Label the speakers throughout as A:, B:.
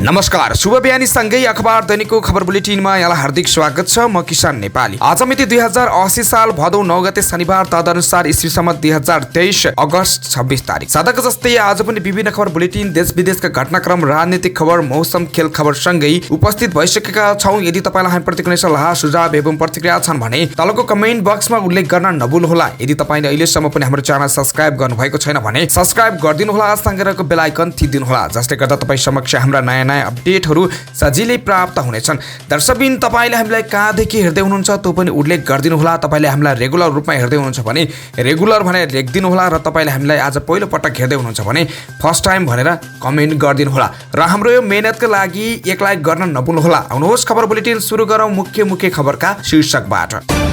A: नमस्कार, शुभ बिहानी सँगै अखबार दैनिकको खबर बुलेटिनमा यहाँलाई हार्दिक स्वागत छ। म किसान नेपाली। आज मिति 2080 साल भदौ 9 गते शनिबार, तदनुसार ईस्वी सम्मत 2023 अगस्त 26 तारिक। सदाको जस्तै आज पनि विभिन्न खबर बुलेटिन, देश विदेशका घटनाक्रम, राजनीतिक खबर, मौसम, खेल खबर सँगै उपस्थित भइसकेका छौं। यदि तपाईलाई हामीप्रति कुनै सल्लाह, सुझाव एवं प्रतिक्रिया छन् भने तलको कमेन्ट बक्समा उल्लेख गर्न नभुल्नुहोला। यदि तपाईले अहिलेसम्म पनि हाम्रो च्यानल सब्स्क्राइब गर्नुभएको छैन भने सब्स्क्राइब गरिदिनुहोला, सँगै रहेको बेल आइकन थिचिदिनुहोला, जसले गर्दा तपाई समक्ष हाम्रा नयाँ अपडेटहरू सजिलै प्राप्त हुनेछन्। दर्शकबिन, तपाईले हामीलाई कहाँदेखि हेर्दै हुनुहुन्छ त्यो पनि उल्लेख गरिदिनुहोला। तपाईले हामीलाई रेगुलर रूपमा हेर्दै हुनुहुन्छ भने रेगुलर भनेर लेखिदिनुहोला, र तपाईले हामीलाई आज पहिलो पटक हेर्दै हुनुहुन्छ भने फर्स्ट टाइम भनेर कमेन्ट गरिदिनुहोला, र हाम्रो यो मेहनतको लागि एक लाइक गर्न नभुल्नुहोला। आउनुहोस् खबर बुलेटिन सुरु गरौँ मुख्य खबरका शीर्षकबाट।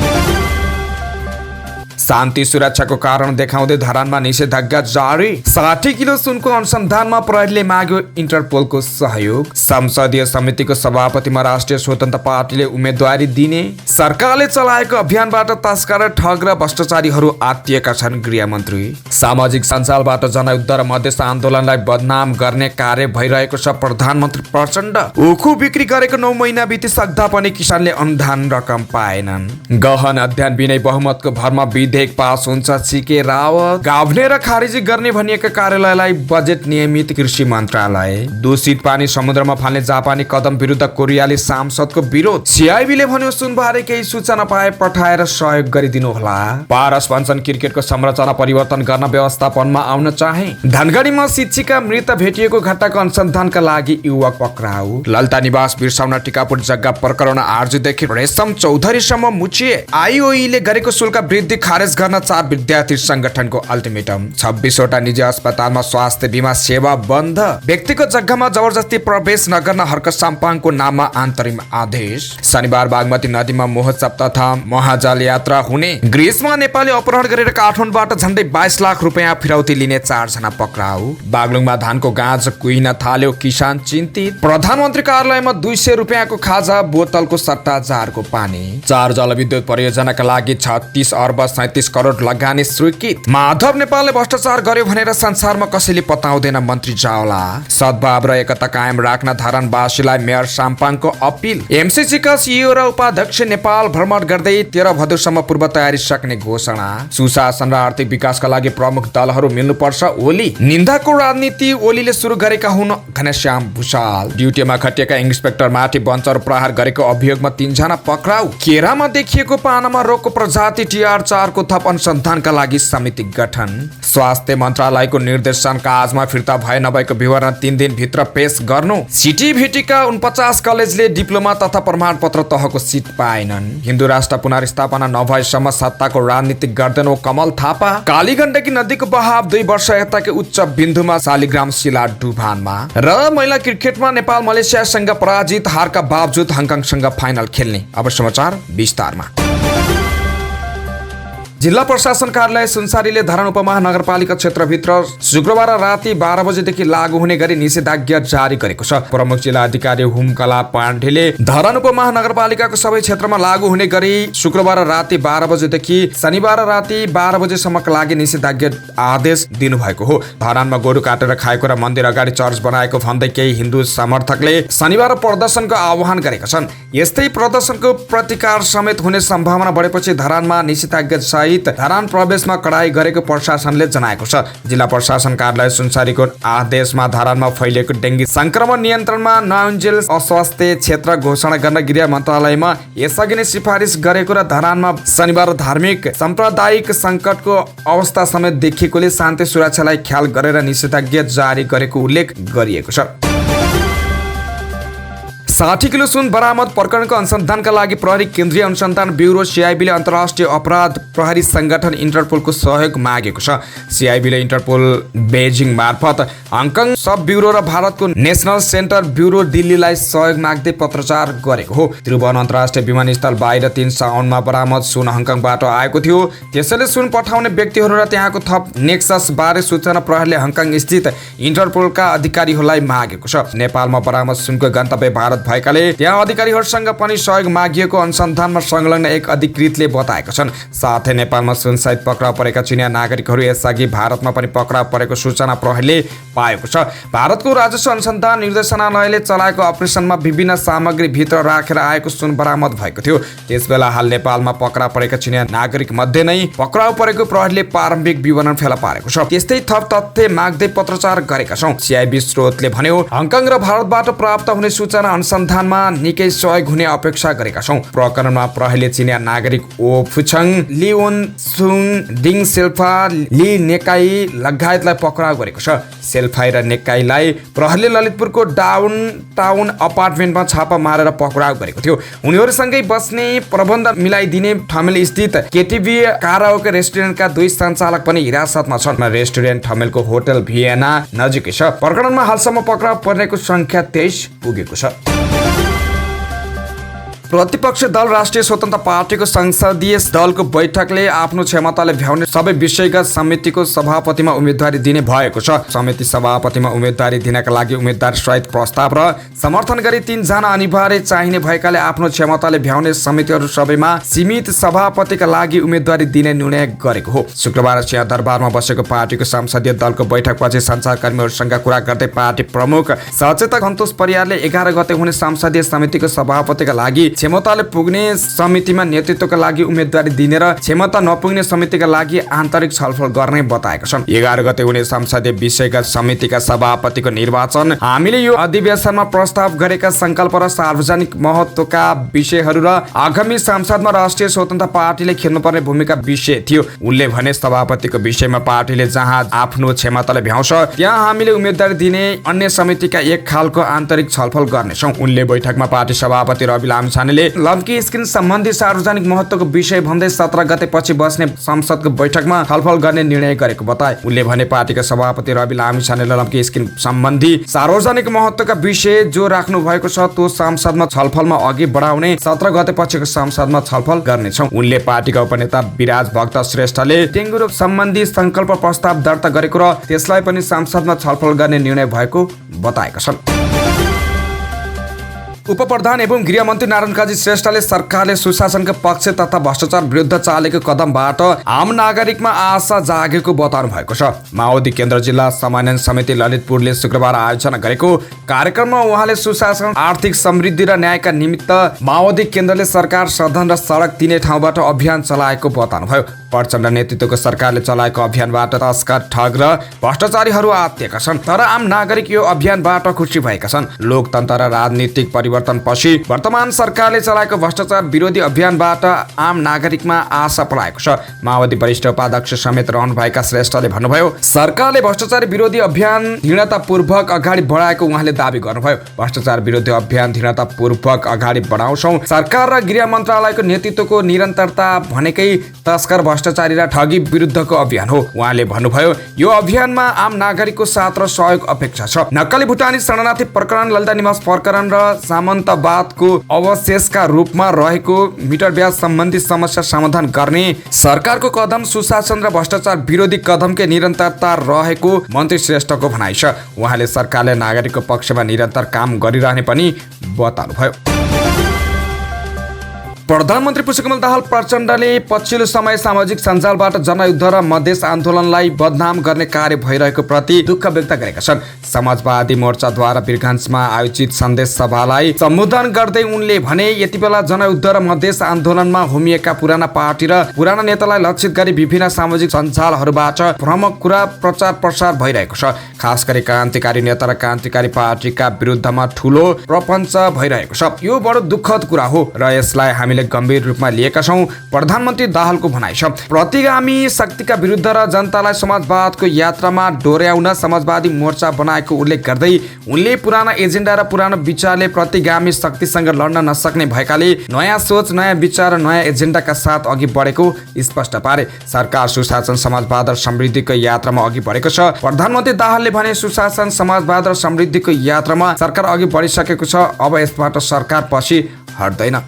A: शान्ति सुरक्षाको कारण देखाउँदै धरानमा निषेधाज्ञा जारी। 60 किलो सुनको अनुसन्धानमा प्रहरीले माग्यो इन्टरपोलको सहयोग। संसदीय समितिको सभापतिमा राष्ट्रिय स्वतन्त्र पार्टीले उम्मेदवारी दिने। सरकारले चलाएको अभियानबाट तस्कर, ठग र भ्रष्टाचारीहरू आत्तिएका छन् गृहमन्त्री। सामाजिक सञ्जालबाट जनयुद्ध र मधेस आन्दोलनलाई बदनाम गर्ने कार्य भइरहेको छ प्रधानमन्त्री प्रचण्ड। उखु बिक्री गरेको 9 महिना बितिसक्दा पनि किसानले अनुदान रकम पाएनन्। गहन अध्ययन बिनै बहुमतको भरमा विधेयक पास हुन्छ। सीके रावत। गाभ्ने र खारेजी गर्ने भनिएका कार्यालयलाई बजेट नियमित कृषि मन्त्रालय। दूषित पानी समुद्रमा फाल्ने जापानी कदम विरुद्ध कोरियाली सांसदको विरोध। सिआइबीले भन्यो सुनबारे केही सूचना पाए पठाएर सहयोग गरिदिनुहोला। पारस भन्छन् क्रिकेटको संरचना परिवर्तन गर्न व्यवस्थापनमा आउन चाहे। धनगढीमा शिक्षिका मृत भेटिएको घटनाको अनुसन्धानका लागि युवक पक्राउ। ललिता निवास बिर्साउन टिकापुर जग्गा प्रकरण आर्जुदेखि रेशम चौधरीसम्म मुछिए। आइओईले गरेको शुल्क वृद्धि खारेज गर्न 4 विद्यार्थी संगठनको अल्टिमेटम। 26 वटा निजी अस्पतालमा स्वास्थ्य बीमा सेवा बन्द। व्यक्तिगत जग्गामा जबरजस्ती प्रवेश नगर्न हर्क साम्पाङको नाममा अन्तरिम आदेश। शनिबार बागमती नदीमा महोत्सव तथा महाजल यात्रा हुने। ग्रिसमा नेपाली अपहरण गरेर काठमाडौँबाट झन्डै 22 लाख रुपियाँ फिरौती लिने 4 जना पक्राउ। बागलुङमा धानको गाँज कुहिन थाल्यो, किसान चिन्तित। प्रधानमन्त्री कार्यालयमा 200 रुपियाँको खाजा बोतलको सट्टा जारको पानी। 4 जलविद्युत परियोजनाका लागि 36 अर्ब 37 करोड लगानी स्वीकृत। माधव नेपालले भ्रष्टाचार गर्यो भनेर संसारमा कसैले पताउँदैन, मन्त्री जावला। सद्भाव र एकता कायम राख्न धरानवासीलाई मेयर साम्पाङको अपील। एमसीसीका सीईओ र उपाध्यक्ष नेपाल भ्रमण गर्दै 13 भदौसम्म पूर्व तयारी सक्ने घोषणा। सुशासन र आर्थिक विकासका लागि प्रमुख दलहरू मिल्नुपर्छ, ओली। निन्दाको राजनीति ओलीले सुरु गरेका हुन्, घनश्याम भुषाल। ड्युटीमा खटिएका इन्सपेक्टर माथि बन्चर प्रहार गरेको अभियोगमा 3 जना पक्राउ। केरामा देखिएको पानामा रोगको प्रजाति TR4 को थप अनुसन्धानका लागि समिति गठन। स्वास्थ्य मन्त्रालयको निर्देशन काजमा फिर्ता भए नभएको विवरण 3 दिनभित्र पेश गर्नु। सिटिभिटीका 49 कलेजले डिप्लोमा तथा प्रमाणपत्र तहको सिट पाएनन्। हिन्दू राष्ट्र पुनर्स्थापना नभएसम्म सत्ताको राजनीति गर्दैनौ कमल थापा। कालीगण्डकी नदीको बहाव 2 वर्ष यताकै उच्च बिन्दुमा, शालिग्राम शिला डुबानमा। र महिला क्रिकेटमा नेपाल मलेसियासँग पराजित, हारका बावजुद हङकङसँग फाइनल खेल्ने। अब समाचार विस्तारमा। जिल्ला प्रशासन कार्यालय सुनसारीले धरान उपमहानगरपालिका क्षेत्रभित्र शुक्रबार राति 12 बजेदेखि लागू हुने गरी निषेधाज्ञा जारी गरेको छ। प्रमुख जिल्ला अधिकारी हुमकला पाण्डेले धरान उपमहानगरपालिकाको सबै क्षेत्रमा लागू हुने गरी शुक्रबार राति 12 बजेदेखि शनिबार राति 12 बजेसम्मका लागि निषेधाज्ञा आदेश दिनुभएको हो। धरानमा गोरु काटेर खाएको र मन्दिर अगाडि चर्च बनाएको भन्दै केही हिन्दू समर्थकले शनिबार प्रदर्शनको आह्वान गरेका छन्। यस्तै प्रदर्शनको प्रतिकार समेत हुने सम्भावना बढेपछि धरानमा निषेधाज्ञा धरान प्रवेशमा कडाई गरेको प्रशासनले जनाएको छ। जिल्ला प्रशासन कार्यालय सुनसारीको आदेशमा धरानमा फैलिएको डेङ्गी संक्रमण नियन्त्रणमा नआउन्जेल अस्वास्थ्य क्षेत्र घोषणा गर्न गृह मन्त्रालयमा यसअघि नै सिफारिस गरेको र धरानमा शनिबार धार्मिक साम्प्रदायिक सङ्कटको अवस्था समेत देखिएकोले शान्ति सुरक्षालाई ख्याल गरेर निषेधाज्ञा जारी गरेको उल्लेख गरिएको छ। 60 किलो सुन बरामद प्रकरणको अनुसन्धानका लागि प्रहरी केन्द्रीय अनुसन्धान ब्युरो सिआइबीले अन्तर्राष्ट्रिय अपराध प्रहरी संगठन इन्टरपोलको सहयोग मागेको छ। सिआइबीले इन्टरपोल बेजिङ मार्फत हङकङ सब ब्युरो र भारतको नेसनल सेन्टर ब्युरो दिल्लीलाई सहयोग माग्दै पत्रचार गरेको हो। त्रिभुवन अन्तर्राष्ट्रिय विमानस्थल बाहिर 3 साउनमा बरामद सुन हङकङबाट आएको थियो। त्यसैले सुन पठाउने व्यक्तिहरू र त्यहाँको थप नेक्सस बारे सूचना प्रहरीले हङकङ स्थित इन्टरपोलका अधिकारीहरूलाई मागेको छ। नेपालमा बरामद सुनको गन्तव्य भारत भएकाले त्यहाँ अधिकारीहरूसँग पनि सहयोग मागिएको अनुसन्धानमा संलग्न एक अधिकृतले बताएका छन्। साथै नेपालमा सुनसहित पक्राउ परेका चिनिया नागरिकहरू यसअघि भारतमा पनि पक्राउ परेको सूचना प्रहरीले पाएको छ। भारतको राजस्व अनुसन्धान निर्देशनालयले चलाएको अपरेसनमा विभिन्न सामग्री भित्र राखेर आएको सुन बरामद भएको थियो। त्यसबेला हाल नेपालमा पक्रा परेका चिनिया नागरिक मध्ये नै पक्राउ परेको प्रहरीले प्रारम्भिक विवरण फेला पारेको छ। त्यस्तै थप तथ्य माग्दै पत्रचार गरेका छौं। सिआइबी स्रोतले भन्यो, हङकङ र भारतबाट प्राप्त हुने सूचना अनुसन्धानमा निकै सहयोग हुने अपेक्षा गरेका छौं। प्रकरणमा प्रहरीले चिनिया नागरिक ओ फुछङ, ली ओन सुङ, डिङ सेल्फा, ली नेकाई लगायतलाई पक्राउ गरेको छ। सेल्फाई र नेकाईलाई प्रहरीले ललितपुरको डाउन टाउन अपार्टमेन्टमा छापा मारेर पक्राउ गरेको थियो। उनीहरूसँगै बस्ने प्रबन्ध मिलाइदिने ठमेल स्थित केटिभी काराओके रेस्टुरेन्टका 2 सञ्चालक पनि हिरासतमा छन्। रेस्टुरेन्ट ठमेलको होटल भिएना नजिकै छ। प्रकरणमा हालसम्म पक्राउ पर्नेको संख्या 23 पुगेको छ। प्रतिपक्ष दल राष्ट्रिय स्वतन्त्र पार्टीको संसदीय दलको बैठकले आफ्नो क्षमताले भ्याउने सबै विषयगत समितिको सभापतिमा उम्मेदवारी दिने भएको छ। समिति सभापतिमा उम्मेदवारी दिनका लागि उम्मेदवार सहित प्रस्ताव र समर्थन गरी 3 जना अनिवार्य चाहिने भएकाले आफ्नो क्षमताले भ्याउने समितिहरू सबैमा सीमित सभापतिका लागि उम्मेदवारी दिने निर्णय गरेको हो। शुक्रबार सिंहदरबारमा बसेको पार्टीको संसदीय दलको बैठकपछि सञ्चारकर्मीहरूसँग कुरा गर्दै पार्टी प्रमुख सचेतक सन्तोष परियारले 11 गते हुने संसदीय समितिको सभापतिका लागि क्षमताले पुग्ने समितिमा नेतृत्वका लागि उम्मेदवारी दिने र क्षमता नपुग्ने समितिका लागि आन्तरिक छलफल गर्ने बताएका छन्। 11 गते हुने संसदीय विषयगत समितिका सभापतिको निर्वाचन हामीले यो अधिवेशनमा प्रस्ताव गरेका संकल्प र सार्वजनिक महत्त्वका विषयहरू र आगामी संसदमा राष्ट्रिय स्वतन्त्र पार्टीले खेल्नुपर्ने भूमिका विषय थियो। उनले भने सभापतिको विषयमा पार्टीले जहाँ आफ्नो क्षमताले भ्याउँछ त्यहाँ हामीले उम्मेदवारी दिने अन्य समितिका एक खालको आन्तरिक छलफल गर्नेछौँ। उनले बैठकमा पार्टी सभापति रवि लामिछानेले लम्की स्किन सम्बन्धी सार्वजनिक महत्त्वको विषय भन्दै 17 गते पछि बस्ने संसदको बैठकमा छलफल गर्ने निर्णय गरेको बताए। उनले भने पार्टीका सभापति रवि लामिछानेले लम्की स्किन सम्बन्धी सार्वजनिक महत्त्वका विषय जो राख्नु भएको छ त्यो संसदमा छलफलमा अघि बढाउने 17 गते पछिको संसदमा छलफल गर्नेछौँ। उनले पार्टीका उपनेता विराज भक्त श्रेष्ठले डेङ्गु रोग सम्बन्धी संकल्प प्रस्ताव दर्ता गरेको र त्यसलाई पनि संसदमा छलफल गर्ने निर्णय भएको बताएका छन्। उपप्रधान एवं गृहमन्त्री नारायण काजी श्रेष्ठले सरकारले सुशासनको पक्ष तथा भ्रष्टाचार विरुद्ध चालेको कदमबाट आम नागरिकमा आशा जागेको बताउनु भएको छ। माओवादी केन्द्र जिल्ला समन्वय समिति ललितपुरले शुक्रबार आयोजना गरेको कार्यक्रममा उहाँले सुशासन, आर्थिक समृद्धि र न्यायका निमित्त माओवादी केन्द्रले सरकार, सदन र सडक तिनै ठाउँबाट अभियान चलाएको बताउनुभयो। प्रचण्ड नेतृत्वको सरकारले चलाएको अभियानबाट तस्कर, ठग र भ्रष्टाचारीहरू आत्तिएका छन्, तर आम नागरिक यो अभियानबाट खुसी भएका छन्। लोकतन्त्र र राजनीतिक परिवर्तनपछि वर्तमान सरकारले चलाएको भ्रष्टाचार विरोधी अभियानबाट आम नागरिकमा आशा पलाएको छ। माओवादी वरिष्ठ उपाध्यक्ष समेत रहनुभएका श्रेष्ठले भन्नुभयो, सरकारले भ्रष्टाचार विरोधी अभियान दृढतापूर्वक अगाडि बढाएको उहाँले दावी गर्नुभयो। भ्रष्टाचार विरोधी अभियान दृढतापूर्वक अगाडि बढाउँछौँ। सरकार र गृह मन्त्रालयको नेतृत्वको निरन्तरता भनेकै तस्कर, भ्रष्टाचारी र ठगी विरुद्धको अभियान हो। उहाँले भन्नुभयो, यो अभियानमा आम नागरिकको साथ र सहयोग अपेक्षा छ। नक्कली भुटानी शरणार्थी प्रकरण, ललिता निवास प्रकरण र सामन्तवादको अवशेषका रूपमा रहेको मिटर ब्याज सम्बन्धी समस्या समाधान गर्ने सरकारको कदम सुशासन र भ्रष्टाचार विरोधी कदमकै निरन्तरता रहेको मन्त्री श्रेष्ठको भनाइ छ। उहाँले सरकारले नागरिकको पक्षमा निरन्तर काम गरिरहने पनि बताउनुभयो। प्रधानमन्त्री पुष्पकमल दाहाल प्रचण्डले पछिल्लो समय सामाजिक सञ्जालबाट जनयुद्ध र मधेस आन्दोलनलाई बदनाम गर्ने कार्य भइरहेको प्रति दुःख व्यक्त गरेका छन्। समाजवादी मोर्चाद्वारा वीरगञ्जमा आयोजित सन्देश सभालाई सम्बोधन गर्दै उनले भने, यति बेला जनयुद्ध र मधेस आन्दोलनमा होमिएका पुराना पार्टी र पुराना नेतालाई लक्षित गरी विभिन्न सामाजिक सञ्जालहरूबाट भ्रमक कुरा प्रचार प्रसार भइरहेको छ। खास गरी क्रान्तिकारी नेता र क्रान्तिकारी पार्टीका विरुद्धमा ठूलो प्रपञ्च भइरहेको छ। यो बडो दुःखद कुरा हो र यसलाई हामीले गम्भीर रूपमा लिएका छौँ। प्रधानमन्त्री दाहालको भनाइ छ। प्रतिगामी शक्तिका विरुद्ध र जनतालाई समाजवादको यात्रामा डोर्याउन समाजवादी मोर्चा बनाएको उल्लेख गर्दै उनले पुराना एजेन्डा र पुरानो विचारले प्रतिगामी शक्तिसँग लड्न नसक्ने भएकाले नयाँ सोच, नयाँ विचार र नयाँ एजेन्डाका साथ अघि बढेको स्पष्ट पारे। सरकार सुशासन, समाजवाद र समृद्धिको यात्रामा अघि बढेको छ। प्रधानमन्त्री दाहालले भने, सुशासन, समाजवाद र समृद्धिको यात्रामा सरकार अघि बढिसकेको छ। अब यसबाट सरकार पछि हट्दैन।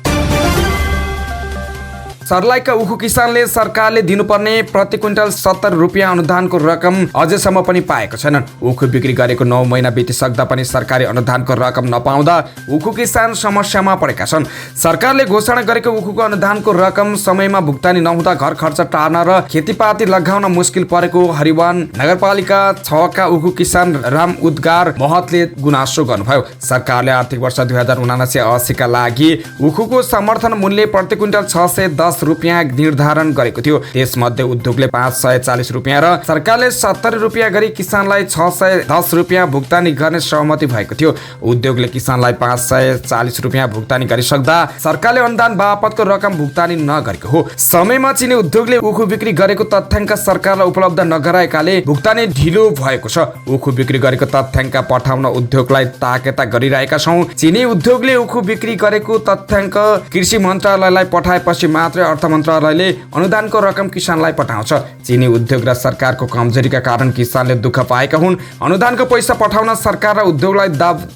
A: सर्लाहीका उखु किसानले सरकारले दिनुपर्ने प्रति क्विन्टल 70 रुपियाँ अनुदानको रकम अझैसम्म पनि पाएको छैनन्। उखु बिक्री गरेको 9 महिना बितिसक्दा पनि सरकारी अनुदानको रकम नपाउँदा उखु किसान समस्यामा परेका छन्। सरकारले घोषणा गरेको उखुको अनुदानको रकम समयमा भुक्तानी नहुँदा घर खर्च टार्न र खेतीपाती लगाउन मुस्किल परेको हरिवन नगरपालिका 6 का उखु किसान राम उद्गार महतले गुनासो गर्नुभयो। सरकारले आर्थिक वर्ष 2079-80 का लागि उखुको समर्थन मूल्य प्रति क्विन्टल 610 रुपियाँ निर्धारण गरेको थियो। त्यसमध्ये उद्योगले 540 रुपियाँ र सरकारले 70 रुपियाँ गरी किसानलाई 610 रुपियाँ भुक्तानी गर्ने सहमति भएको थियो। उद्योगले किसानलाई 540 रुपियाँ भुक्तानी गरिसक्दा सरकारले अनुदान बापतको रकम भुक्तानी नगरेको हो। समयमा चिनी उद्योगले उखु बिक्री गरेको तथ्याङ्क सरकारलाई उपलब्ध नगराएकाले भुक्तानी ढिलो भएको छ। उखु बिक्री गरेको तथ्याङ्क पठाउन उद्योगलाई ताकेता गरिरहेका छौँ। चिनी उद्योगले उखु बिक्री गरेको तथ्याङ्क कृषि मन्त्रालयलाई पठाएपछि मात्रै अर्थ मन्त्रालयले अनुदानको रकम किसानलाई पठाउँछ। चिनी उद्योग र सरकारको कमजोरीका कारण किसानले दुःख पाएका हुन्। अनुदानको पैसा पठाउन सरकार र उद्योगलाई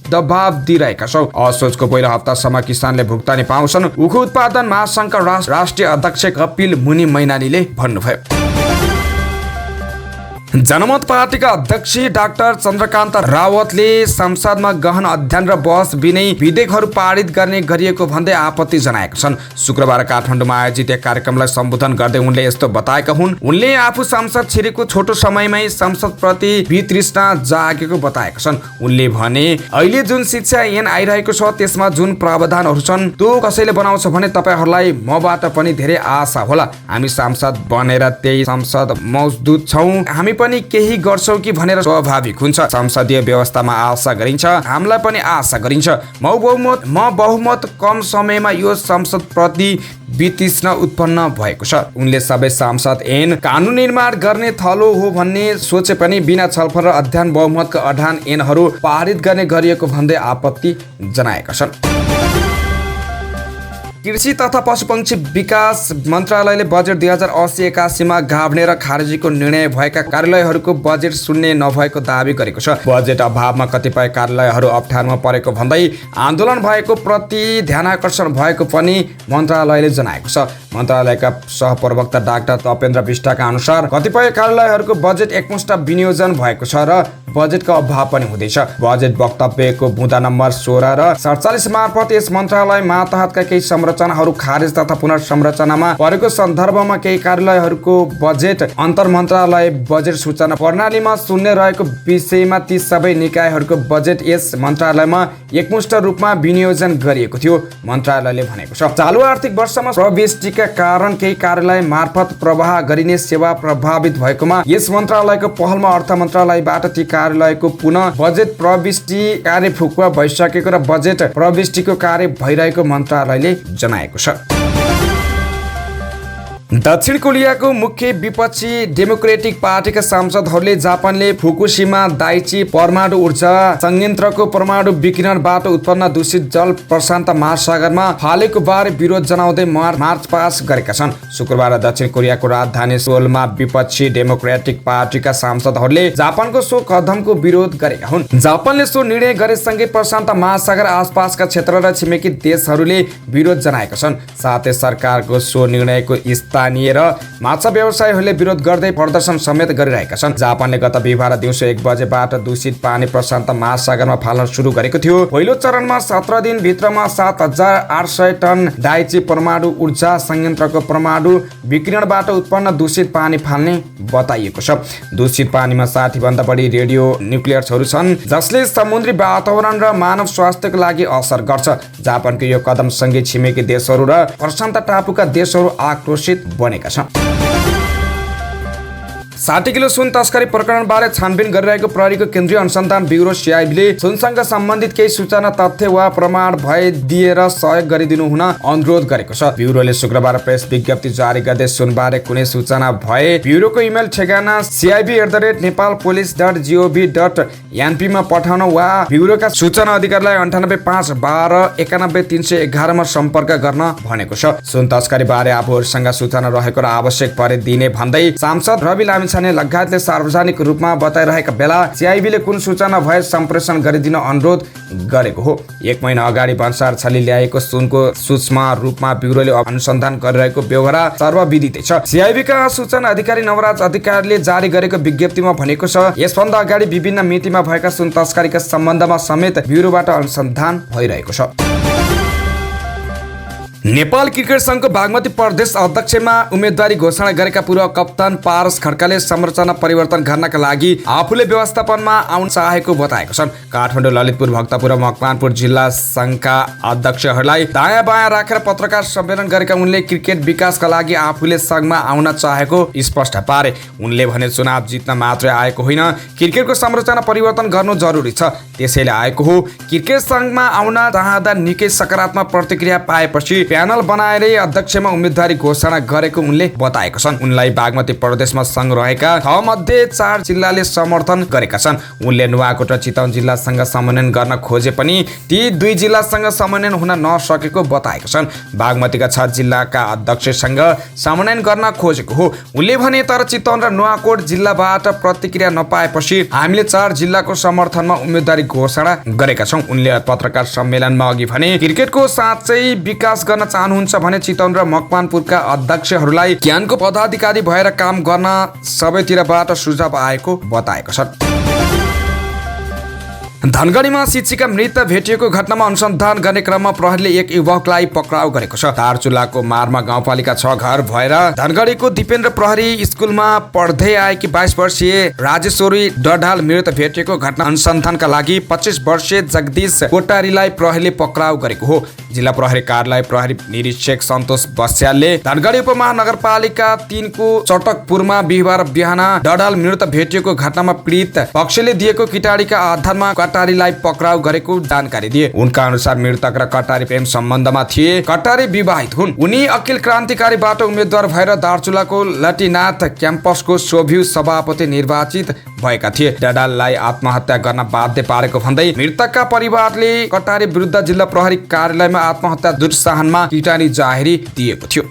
A: दबाब दिइरहेका छौँ। असोजको पहिलो हप्तासम्म किसानले भुक्तानी पाउँछन्। उखु उत्पादन महासङ्घका राष्ट्रिय अध्यक्ष कपिल मुनि मैनालीले भन्नुभयो। जनमत पार्टीका अध्यक्ष डाक्टर चन्द्रकान्त रावतले संसदमा गहन अध्ययन र बहस बिनै विधेयकहरू पारित गर्ने गरिएको भन्दै आपत्ति जनाएका छन्। शुक्रबार काठमाडौँमा आयोजित एक कार्यक्रमलाई सम्बोधन गर्दै उनले यस्तो बताएका हुन्। उनले आफू संसद छिरेको छोटो समयमै संसदप्रति वितृष्णा जागेको बताएका छन्। उनले भने अहिले जुन शिक्षा ऐन आइरहेको छ त्यसमा जुन प्रावधानहरू छन् त्यो कसैले बनाउँछ भने तपाईहरूलाई मबाट पनि धेरै आशा होला। हामी सांसद बनेर त्यही संसद मौजूद छौँ। हामी पनि केही गर्छौ कि भनेर स्वाभाविक हुन्छ। संसदीय व्यवस्थामा आशा गरिन्छ, हामीलाई पनि आशा गरिन्छ। म बहुमत कम समयमा यो संसद प्रति वितृष्णा उत्पन्न भएको छ। उनले सबै सांसद ऐन कानुन निर्माण गर्ने थलो हो भन्ने सोचे पनि बिना छलफल र अध्ययन बहुमतका अडान ऐनहरू पारित गर्ने गरिएको भन्दै आपत्ति जनाएका छन्। कृषि तथा पशुपक्षी विकास मन्त्रालयले बजेट 2080-81 मा गाभ्ने र खारेजीको निर्णय भएका कार्यालयहरूको बजेट शून्य नभएको दावी गरेको छ। बजेट अभावमा कतिपय कार्यालयहरू अप्ठ्यारोमा परेको भन्दै आन्दोलन भएको प्रति ध्यानाकर्षण भएको पनि मन्त्रालयले जनाएको छ। मन्त्रालयका सहप्रवक्ता डाक्टर तपेन्द्र विष्टका अनुसार कतिपय कार्यालयहरूको बजेट एकमुष्ट विनियोजन भएको छ र बजेटको अभाव पनि हुँदैछ। बजेट वक्तव्यको बुँदा नम्बर 16 र 47 मार्फत यस मन्त्रालय मातहतका केही संरचनाहरू खारेज तथा पुनर्संरचनामा परेको सन्दर्भमा केही कार्यालयहरूको बजेट अन्तर मन्त्रालय बजेट सूचना प्रणालीमा शून्य रहेको विषयमा ती सबै निकायहरूको बजेट यस मन्त्रालयमा एकमुष्ट रूपमा विनियोजन गरिएको थियो मन्त्रालयले भनेको छ। चालु आर्थिक वर्षमा प्रविष्टिका कारण केही कार्यालय मार्फत प्रवाह गरिने सेवा प्रभावित भएकोमा यस मन्त्रालयको पहलमा अर्थ मन्त्रालयबाट ती कार्यालयको पुनः बजेट प्रविष्टि कार्य फुकुवा भइसकेको र बजेट प्रविष्टिको कार्य भइरहेको मन्त्रालयले जनाएको छ। दक्षिण कोरियाको मुख्य विपक्षी डेमोक्रेटिक पार्टीका सांसदहरूले जापानले फुकुशिमा दाइची परमाणु ऊर्जा संयन्त्रको परमाणु विकिरणबाट उत्पन्न दूषित जल प्रशान्त महासागरमा फालेको बारे विरोध जनाउँदै मार्च पास गरेका छन्। शुक्रबार दक्षिण कोरियाको राजधानी सोलमा विपक्षी डेमोक्रेटिक पार्टीका सांसदहरूले जापानको सो कदमको विरोध गरेका हुन्। जापानले सो निर्णय गरेसँगै प्रशान्त महासागर आसपासका क्षेत्र र छिमेकी देशहरूले विरोध जनाएका छन्। साथै सरकारको सो निर्णयको स्थानीय र माछा व्यवसायीहरूले विरोध गर्दै प्रदर्शन समेत गरिरहेका छन्। जापानले गत बिहिबार दिउँसो 1 बजेबाट दूषित पानी प्रशान्त महासागरमा फाल्न सुरु गरेको थियो। पहिलो चरणमा 17 दिन भित्रमा 7800 टन दाइची परमाणु ऊर्जा संयन्त्रको परमाणु विकिरणबाट उत्पन्न दूषित पानी फाल्ने बताइएको छ। दूषित पानीमा 60 भन्दा बढी रेडियो न्युक्लियर्सहरू छन् जसले समुद्री वातावरण र मानव स्वास्थ्यको लागि असर गर्छ। जापानको यो कदमसँगै छिमेकी देशहरू र प्रशान्त टापुका देशहरू आक्रोशित बनेका छन्। 60 किलो सुन तस्करी प्रकरणबारे छानबिन गरिरहेको प्रहरीको केन्द्रीय अनुसन्धान ब्युरो सिआइबीले सुनसँग सम्बन्धित केही सूचना तथ्य वा प्रमाण भए दिएर सहयोग गरिदिनु हुन अनुरोध गरेको छ। ब्युरोले शुक्रबार प्रेस विज्ञप्ति जारी गर्दै सुनबारे कुनै सूचना भए ब्युरोको इमेल ठेगाना cib@nepalpolice.gov.np मा पठाउन वा ब्युरोका सूचना अधिकारीलाई 98 512 91 311 मा सम्पर्क गर्न भनेको छ। सुन तस्करी बारे आफूहरूसँग सूचना रहेको र आवश्यक परे दिने भन्दै सांसद रवि लामी छाने लगायतले सार्वजनिक रूपमा बताइरहेका बेला सिआइबीले कुन सूचना भए सम्प्रेषण गरिदिन अनुरोध गरेको हो। 1 महिना अगाडि भन्सार छली ल्याएको सुनको सूक्ष्म रूपमा ब्युरोले अनुसन्धान गरिरहेको व्यवहार सर्वविदितै छ। सिआइबीका सूचना अधिकारी नवराज अधिकारीले जारी गरेको विज्ञप्तिमा भनेको छ, यसभन्दा अगाडि विभिन्न मितिमा भएका सुन तस्करीका सम्बन्धमा समेत ब्युरोबाट अनुसन्धान भइरहेको छ। नेपाल क्रिकेट संघको बागमती प्रदेश अध्यक्षमा उम्मेदवारी घोषणा गरेका पूर्व कप्तान पारस खड्काले संरचना परिवर्तन गर्नका लागि आफूले व्यवस्थापनमा आउन चाहेको बताएका छन्। काठमाडौँ, ललितपुर, भक्तपुर र मकवानपुर जिल्ला संघका अध्यक्षहरूलाई दायाँ बायाँ राखेर पत्रकार सम्मेलन गरेका उनले क्रिकेट विकासका लागि आफूले संघमा आउन चाहेको स्पष्ट पारे। उनले भने चुनाव जित्न मात्रै आएको होइन, क्रिकेटको संरचना परिवर्तन गर्नु जरुरी छ, त्यसैले आएको हो। क्रिकेट संघमा आउन चाहँदा निकै सकारात्मक प्रतिक्रिया पाएपछि प्यानल बनाएरै अध्यक्षमा उम्मेदवारी घोषणा गरेको उनले बताएका छन्। उनलाई बागमती प्रदेशमा संघ रहेका 6 मध्ये 4 जिल्लाले समर्थन गरेका छन्। उनले नुवाकोट र चितवन जिल्लासँग समन्वयन गर्न खोजे पनि ती 2 जिल्लासँग समन्वयन हुन नसकेको बताएका छन्। बागमतीका 6 जिल्लाका अध्यक्षसँग समन्वयन गर्न खोजेको हो उनले भने, तर चितवन र नुवाकोट जिल्लाबाट प्रतिक्रिया नपाएपछि हामीले 4 जिल्लाको समर्थनमा उम्मेदवारी घोषणा गरेका छौं। उनले पत्रकार सम्मेलनमा अघि भने, क्रिकेटको साँच्चै विकास गर्न चाहनुहुन्छ भने चितवन र मकवानपुरका अध्यक्षहरूलाई ज्ञानको पदाधिकारी भएर काम गर्न सबैतिरबाट सुझाव आएको बताएको छ। धनगढीमा शिक्षिका मृत भेटिएको घटनामा अनुसन्धान गर्ने क्रममा प्रहरीले एक युवकलाई पक्राउ गरेको छ। दार्चुलाको मारमा गाउँपालिका 6 घर भएर धनगढीको दिपेन्द्र प्रहरी स्कुलमा पढ्दै आएकी 22 वर्षीय राजेश्वरी डढाल मृत भेटिएको घटना अनुसन्धानका लागि 25 वर्षीय जगदीश कोटारीलाई प्रहरीले पक्राउ गरेको हो। जिल्ला प्रहरी कार्यालय प्रहरी निरीक्षक सन्तोष बस्यालले धनगढी उपमहानगरपालिका 3 को चटकपुरमा बिहिबार बिहान डढाल मृत भेटिएको घटनामा पीडित पक्षले दिएको किटाडीका आधारमा कटारीलाई पक्राउ गरेको जानकारी दिए। उनका अनुसार मृतक र कटारी प्रेम सम्बन्धमा थिए। कटारी विवाहित हुन्। उनी अखिल क्रान्तिकारीबाट उम्मेद्वार भएर दार्चुलाको लटीनाथ क्याम्पसको सोभ्यू सभापति निर्वाचित भएका थिए। डडाललाई आत्महत्या गर्न बाध्य पारेको भन्दै मृतकका परिवारले कटारी विरुद्ध जिल्ला प्रहरी कार्यालयमा आत्महत्या दुस्साहनमा किटानी जाहेरी दिएको थियो।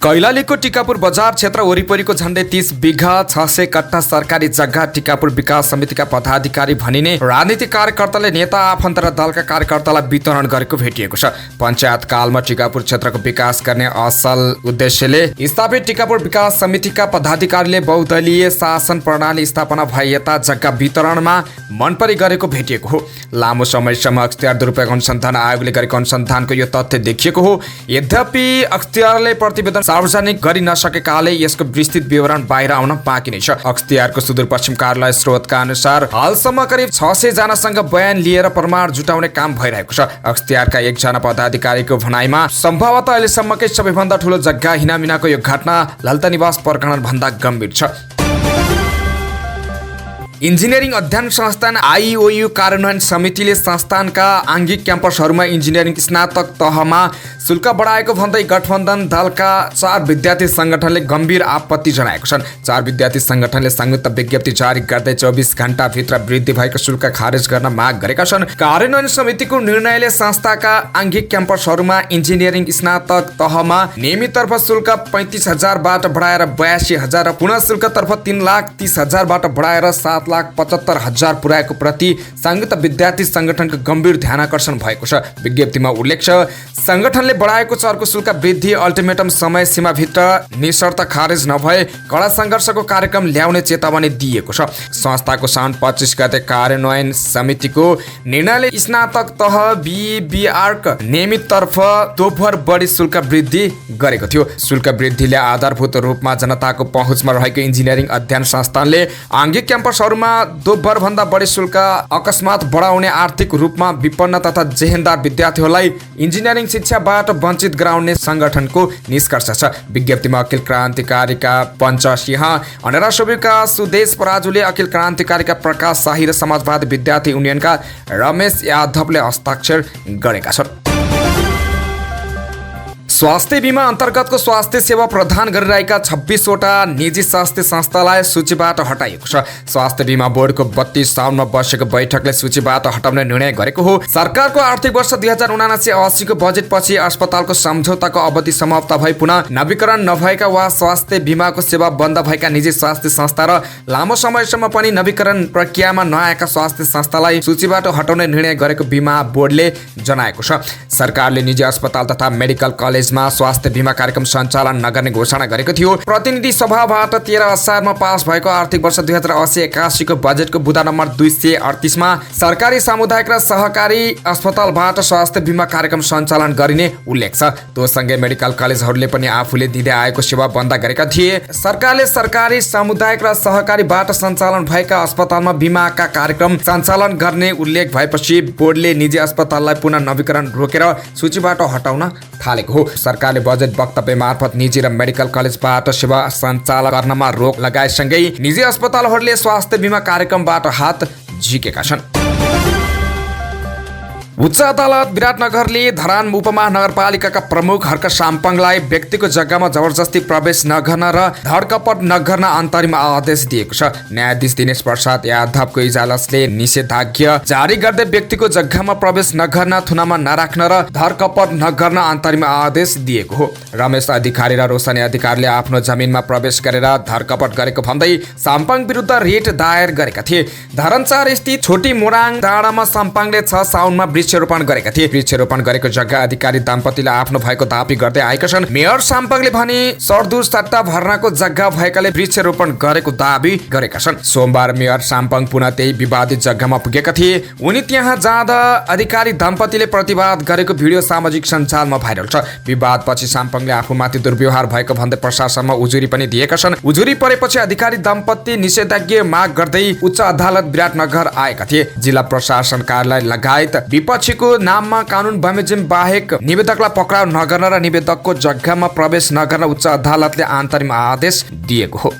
A: कैलालीको टिकापुर बजार क्षेत्र वरिपरिको झण्डै 30 बिघा 600 कट्ठा सरकारी जग्गा टिकापुर विकास समितिका पदाधिकारी भनिने राजनीतिक कार्यकर्ताले नेता आफन्त र दलका कार्यकर्तालाई वितरण गरेको भेटिएको छ। पञ्चायत कालमा टिकापुर क्षेत्रको विकास गर्ने असल उद्देश्यले स्थापित टिकापुर विकास समितिका पदाधिकारीले बहुदलीय शासन प्रणाली स्थापना भए यता जग्गा वितरणमा मनपरी गरेको भेटिएको हो। लामो समयसम्म अख्तियार दुरुपयोग अनुसन्धान आयोगले गरेको अनुसन्धानको यो तथ्य देखिएको हो। यद्यपि अख्तियारले प्रतिवेदन सार्वजनिक गरि नसकेकाले यसको विस्तृत विवरण बाहिर आउन बाँकी नै छ। अख्तियारको सुदूरपश्चिम कार्यालय स्रोतका अनुसार हालसम्म करिब 600 जनासँग बयान लिएर प्रमाण जुटाउने काम भइरहेको छ। अख्तियारका एकजना पदाधिकारीको भनाइमा सम्भवतः अहिलेसम्मकै सबैभन्दा ठूलो जग्गा हिनामिनाको यो घटना ललिता निवास प्रकरण भन्दा गम्भीर छ। इन्जिनियरिङ अध्ययन संस्थान आइओयु कार्यान्वयन समितिले संस्थानका आंगिक क्याम्पसहरूमा इन्जिनियरिङ स्नातक तहमा शुल्क बढाएको भन्दै गठबन्धन दलका 4 विद्यार्थी संगठनले गम्भीर आपत्ति जनाएको छन्। 4 विद्यार्थी संगठनले संयुक्त विज्ञप्ति जारी गर्दै 24 घण्टाभित्र वृद्धि भएको शुल्क खारेज गर्न माग गरेका छन्। कार्यान्वयन समितिको निर्णयले संस्थाका आंगिक क्याम्पसहरूमा इन्जिनियरिङ स्नातक तहमा नियमिततर्फ शुल्क 35,000 बाट बढाएर 82,000 र पुनः शुल्कतर्फ 3,30,000 बाट बढाएर 7,75,000 पुर्याएको प्रति संयुक्त विद्यार्थी संगठनको गम्भीर ध्यानाकर्षण भएको छ। विज्ञप्तिमा उल्लेख छ, संगठनले बढाएको चरको शुल्क वृद्धि अल्टिमेटम समय सीमाभित्र निशर्त खारेज नभए कडा संघर्षको कार्यक्रम ल्याउने चेतावनी दिएको छ। संस्थाको साउन 25 गते कार्यान्वयन समितिको निर्णयले स्नातक तह बीबीआरक नियमिततर्फ दोब्बर बढी शुल्क वृद्धि गरेको थियो। शुल्क वृद्धिले आधारभूत रूपमा जनताको पहुँचमा रहेको इन्जिनियरिङ अध्ययन संस्थानले आंगिक क्याम्पसहरूमा दोब्बर भन्दा बढी शुल्क अकस्मात बढाउने आर्थिक रूपमा विपन्न तथा जेहेन्दार विद्यार्थीहरूलाई इन्जिनियरिङ शिक्षाबाट वञ्चित गराउने संगठनको निष्कर्ष छ। विज्ञप्तिमा अखिल क्रान्तिकारीका पञ्चसिंह, अनेरा सोभिका सुदेश पराजुले, अखिल क्रान्तिकारीका प्रकाश शाही र समाजवादी विद्यार्थी युनियनका रमेश यादवले हस्ताक्षर गरेका छन्। स्वास्थ्य बीमा अन्तर्गतको स्वास्थ्य सेवा प्रदान गरिरहेका 26 वटा निजी स्वास्थ्य संस्थालाई सूचीबाट हटाइएको छ। स्वास्थ्य बीमा बोर्डको 32 साउनमा बसेको बैठकले सूचीबाट हटाउने निर्णय गरेको हो। सरकारको आर्थिक वर्ष 2079-80 को बजेटपछि अस्पतालको सम्झौताको अवधि समाप्त भई पुनः नवीकरण नभएका वा स्वास्थ्य बीमाको सेवा बन्द भएका निजी स्वास्थ्य संस्था र लामो समयसम्म पनि नवीकरण प्रक्रियामा नआएका स्वास्थ्य संस्थालाई सूचीबाट हटाउने निर्णय गरेको बीमा बोर्डले जनाएको छ। सरकारले निजी अस्पताल तथा मेडिकल कलेजमा स्वास्थ्य बीमा कार्यक्रम सञ्चालन नगर्ने घोषणा गरेको थियो। प्रतिनिधि सभाबाट 13 असारमा पास भएको आर्थिक वर्ष 2080-81 को बजेटको बुँदा नम्बर 238 मा सरकारी सामुदायिक र सहकारी अस्पतालबाट स्वास्थ्य बीमा कार्यक्रम सञ्चालन गरिने उल्लेख छ। तोसँगै मेडिकल कलेजहरूले पनि आफूले दिँदै आएको सेवा बन्द गरेका थिए। सरकारले सरकारी सामुदायिक र सहकारीबाट सञ्चालन भएका अस्पतालमा बीमाका कार्यक्रम सञ्चालन गर्ने उल्लेख भएपछि बोर्डले निजी अस्पताललाई पुनः नवीकरण रोकेर सूचीबाट हटाउन थालेको हो। सरकारले बजेट वक्तव्य मार्फत निजी र मेडिकल कलेजबाट सेवा सञ्चालन गर्नमा रोक लगाएसँगै निजी अस्पतालहरूले स्वास्थ्य बीमा कार्यक्रमबाट हात झिकेका छन्। उच्च अदालत विराटनगरले धरान उपमहानगरपालिकाका प्रमुख हर्क साम्पाङलाई व्यक्तिको जग्गामा जबरजस्ती प्रवेश नगर्न र धरकपट नगर्न अन्तरिम आदेश दिएको छ। न्यायाधीश दिनेश प्रसाद यादवको इजलासले निषेधाज्ञा जारी गर्दै व्यक्तिको जग्गामा प्रवेश नगर्न, थुनामा नराख्न र धरकपट नगर्न अन्तरिम आदेश दिएको हो। रमेश अधिकारी र रोशनी अधिकारीले आफ्नो जमिनमा प्रवेश गरेर धरकपट गरेको भन्दै साम्पाङ विरुद्ध रिट दायर गरेका थिए। धरनचार स्थित छोटी मोराङ डाँडामा साम्पाङले 6 साउनमा वृक्षरोपण गरेका थिए। वृक्षरोपण गरेको जग्गा अधिकारी दम्पतिले आफ्नो भएको दाबी गर्दै आएका छन्। मेयर साम्पाङले भने सरदुर सट्टा भर्नाको जग्गा भएकाले वृक्षरोपण गरेको दाबी गरेका छन्। सोमबार मेयर साम्पाङ पुनः त्यही विवादित जग्गामा पुगेका थिए। उनी त्यहाँ जाँदा अधिकारी दम्पतिले प्रतिवाद गरेको भिडियो सामाजिक सञ्जालमा भाइरल छ। विवादपछि साम्पाङले आफूमाथि दुर्व्यवहार भएको भन्दै प्रशासनमा उजुरी पनि दिएका छन्। उजुरी परेपछि अधिकारी दम्पति निषेधाज्ञा माग गर्दै उच्च अदालत विराटनगर आएका थिए। जिल्ला प्रशासन कार्यालय लगायत विपक्षीको नाममा कानुन बमोजिम बाहेक निवेदकलाई पक्राउ नगर्न र निवेदकको जग्गामा प्रवेश नगर्न उच्च अदालतले अन्तरिम आदेश दिएको हो।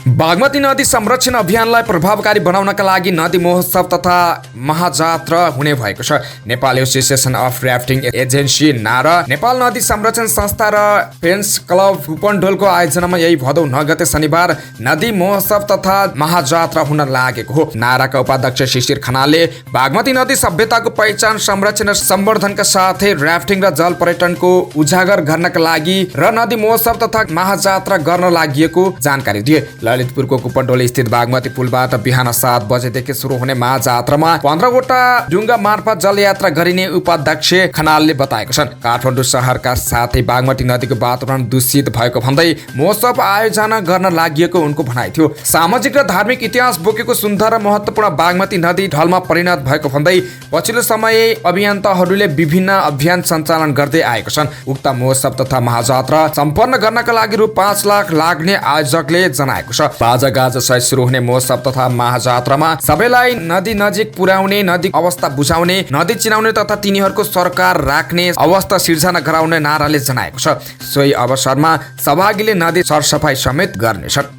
A: बागमती नदी संरक्षण अभियानलाई प्रभावकारी बनाउनका लागि नदी महोत्सव तथा महाजात्रा हुने भएको छ। Nepal association of rafting agency नारा, नेपाल नदी संरक्षण संस्था र फ्रेन्ड्स क्लब उपनढोलको आयोजनामा यही भदौ 9 गते शनिबार नदी महोत्सव तथा महाजात्रा हुन लागेको हो। नाराका उपाध्यक्ष शिशिर खनालले बागमती नदी सभ्यताको पहिचान, संरक्षण र सम्वर्धनका साथै राफ्टिङ र जल पर्यटनको उजागर गर्नका लागि र नदी महोत्सव तथा महाजात्रा गर्न लागि जानकारी दिए। ललितपुरको कुपनडोल स्थित बागमती पुलबाट बिहान 7 बजेदेखि सुरु हुने महाजात्रामा 15 वटा डुङ्गा मार्फत जलयात्रा गरिने उपाध्यक्ष खनालले बताएका छन्। काठमाडौँ शहरका साथै बागमती नदीको वातावरण दूषित भएको भन्दै महोत्सव आयोजना गर्न लागि उनको भनाइ थियो। सामाजिक र धार्मिक इतिहास बोकेको सुन्दर र महत्त्वपूर्ण बागमती नदी ढलमा परिणत भएको भन्दै पछिल्लो समय अभियन्ताहरूले विभिन्न अभियान सञ्चालन गर्दै आएका छन्। उक्त महोत्सव तथा महाजात्रा सम्पन्न गर्नका लागि रु 5 लाख लाग्ने आयोजकले जनाएको छ। बाजागाजा सहित सुरु हुने महोत्सव तथा महाजात्रामा सबैलाई नदी नजिक पुर्याउने, नदी अवस्था बुझाउने, नदी चिनाउने तथा तिनीहरूको सरकार राख्ने अवस्था सिर्जना गराउने नाराले जनाएको छ। सोही अवसरमा सहभागीले नदी सरसफाई समेत गर्नेछन्।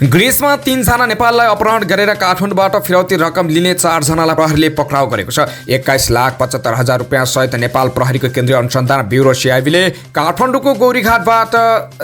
A: ग्रिसमा 3 जना नेपाललाई अपहरण गरेर काठमाडौँबाट फिरौती रकम लिने 4 जनालाई प्रहरीले पक्राउ गरेको छ। 21,75,000 रुपियाँ सहित नेपाल प्रहरीको केन्द्रीय अनुसन्धान ब्युरो सिआइबीले काठमाडौँको गौरीघाटबाट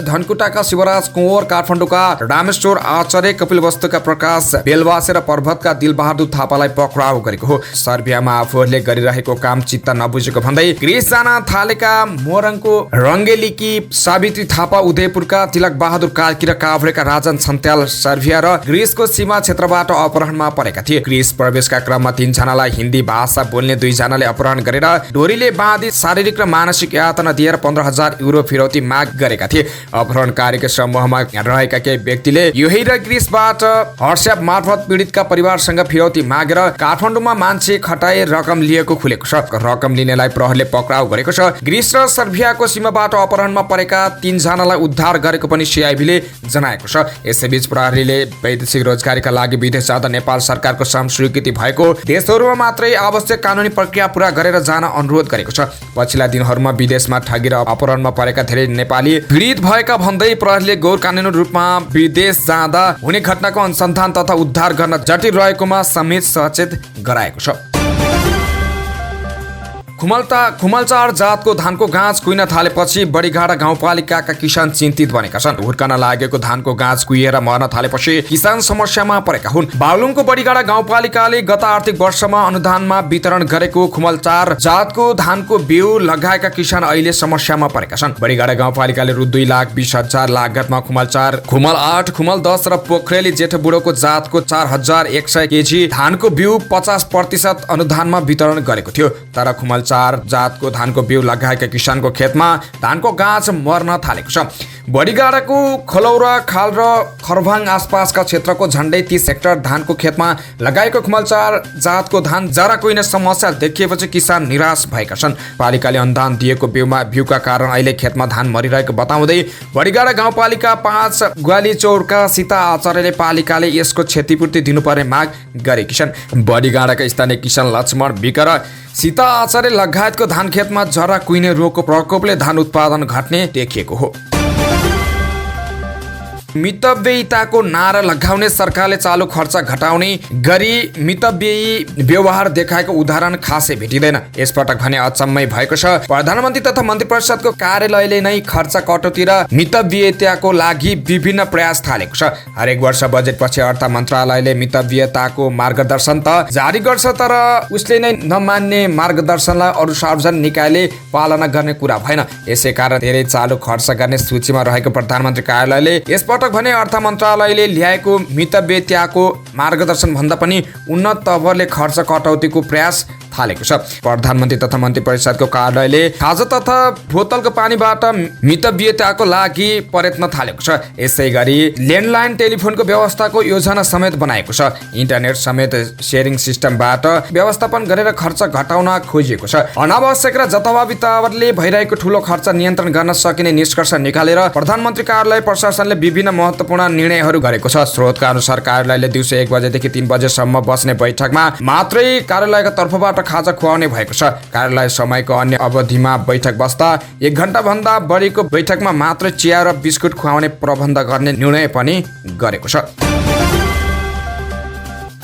A: धनकुटाका शिवराज कुँवर, काठमाडौँका रामेश्वर आचार्य, कपिलवस्तुका प्रकाश बेलवासे र पर्वतका दिलबहादुर थापालाई पक्राउ गरेको हो। सर्बियामा आफूहरूले गरिरहेको काम चित्त नबुझेको भन्दै ग्रिस जान थालेका मोरङको रङ्गेलीकी सावित्री थापा, उदयपुरका तिलक बहादुर कार्की र काभ्रेका राजन छन्त्याल सर्बिया र ग्रिसको सीमा क्षेत्रबाट अपहरणमा परेका थिए। ग्रिस प्रवेशका क्रममा 3 जनालाई हिन्दी भाषा बोल्ने 2 जनाले अपहरण गरेर डोरीले बाँधी शारीरिक र मानसिक यातना दिएर 15,000 युरो फिरौती माग गरेका थिए। अपहरणकारीको समूहमा रहेका केही व्यक्तिले युएई र ग्रिसबाट व्हाट्सएप मार्फत पीडितका परिवारसँग फिरौती मागेर काठमाडौँमा मान्छे खटाए रकम लिएको खुलेको छ। रकम लिनेलाई प्रहरीले पक्राउ गरेको छ। ग्रिस र सर्बियाको सीमाबाट अपहरणमा परेका 3 जनालाई उद्धार गरेको पनि सिआइबीले जनाएको छ। यसैबीच प्रहरीले वैदेशिक रोजगारीका लागि विदेश जाँदा नेपाल सरकारको स्वीकृति भएको देशहरूमा मात्रै आवश्यक कानुनी प्रक्रिया पूरा गरेर जान अनुरोध गरेको छ। पछिल्ला दिनहरूमा विदेशमा ठगी र अपहरणमा परेका धेरै नेपाली पीडित भएका भन्दै प्रहरीले गैर कानुनी रूपमा विदेश जाँदा हुने घटनाको अनुसन्धान तथा उद्धार गर्न जटिल रहेकोमा समेत सचेत गराएको छ। खुमलचार जातको धानको गाँच कुइन थालेपछि बडीगाडा गाउँपालिकाका किसान चिन्तित बनेका छन्। हुर्कन लागेको धानको गाँच कुहिएर मर्न थालेपछि किसान समस्यामा परेका हुन्। बागलुङको बडीगाडा गाउँपालिकाले गत आर्थिक वर्षमा अनुदानमा वितरण गरेको खुमलचार जातको धानको बिउ लगाएका किसान अहिले समस्यामा परेका छन्। बडीगाडा गाउँपालिकाले रु 2,20,000 लागतमा खुमल 8, खुमल 10 र पोखरेली जेठो बुढोको जातको 4,100 केजी धानको बिउ 50% अनुदानमा वितरण गरेको थियो। तर खुमलचार जातको धानको बिउ लगाएका किसानको खेतमा धानको गाँच मर्न थालेको छ। बडीगाडाको खलौरा खाल र खरभाङ आसपासका क्षेत्रको झण्डै 30 हेक्टर धानको खेतमा लगाएको खुमलचार जातको धान जरा कुहिने समस्या देखिएपछि किसान निराश भएका छन्। पालिकाले अनुदान दिएको बिउका कारण अहिले खेतमा धान मरिरहेको बताउँदै बडीगाडा गाउँपालिका 5 ग्वाली चौरका सीता आचार्यले पालिकाले यसको क्षतिपूर्ति दिनुपर्ने माग गरेकी छन्। बडीगाडाका स्थानीय किसान लक्ष्मण विक र सीता आचार्य लगायतको धान खेतमा जरा कुहिने रोगको प्रकोपले धान उत्पादन घट्ने देखिएको हो। मितव्ययिताको नारा लगाउने सरकारले चालु खर्च घटाउने गरी मितव्ययी व्यवहार देखाएको उदाहरण खासै भेटिँदैन। यसपटक भने अचम्मै भएको छ। प्रधानमन्त्री तथा मन्त्री परिषदको कार्यालयले नै खर्च कटौती र मितव्ययिताको लागि विभिन्न प्रयास थालेको छ। हरेक वर्ष बजेटपछि अर्थ मन्त्रालयले मितव्ययिताको मार्गदर्शन त जारी गर्छ, तर उसले नै नमान्ने मार्गदर्शनलाई अरू सार्वजनिक निकायले पालना गर्ने कुरा भएन। यसै कारण धेरै चालु खर्च गर्ने सूचीमा रहेको प्रधानमन्त्री कार्यालयले यसपटक भने अर्थ मन्त्रालयले ल्याएको मितव्ययिताको मार्गदर्शन भन्दा पनि उन्नत तवरले खर्च कटौतीको प्रयास थालेको छ। प्रधानमन्त्री तथा मन्त्री परिषदको कार्यालयले खाजा तथा बोतलको पानीबाट मितव्ययिताको लागि प्रयत्न थालेको छ। यसै गरी ल्यान्डलाइन टेलिफोनको व्यवस्थाको योजना समेत बनाएको छ। इन्टरनेट समेत सेयरिङ सिस्टमबाट व्यवस्थापन गरेर खर्च घटाउन खोजिएको छ। अनावश्यक र जताभावी भइरहेको ठूलो खर्च नियन्त्रण गर्न सकिने निष्कर्ष निकालेर प्रधानमन्त्री कार्यालय प्रशासनले विभिन्न महत्त्वपूर्ण निर्णयहरू गरेको छ। स्रोतका अनुसार कार्यालयले दिउँसो 1 बजेदेखि 3 बजेसम्म बस्ने बैठकमा मात्रै कार्यालयका तर्फबाट खाजा खुवाउने भएको छ। कार्यालय समयको अन्य अवधिमा बैठक बस्दा 1 घण्टा भन्दा बढीको बैठकमा मात्र चिया र बिस्कुट खुवाउने प्रबन्ध गर्ने निर्णय पनि गरेको छ।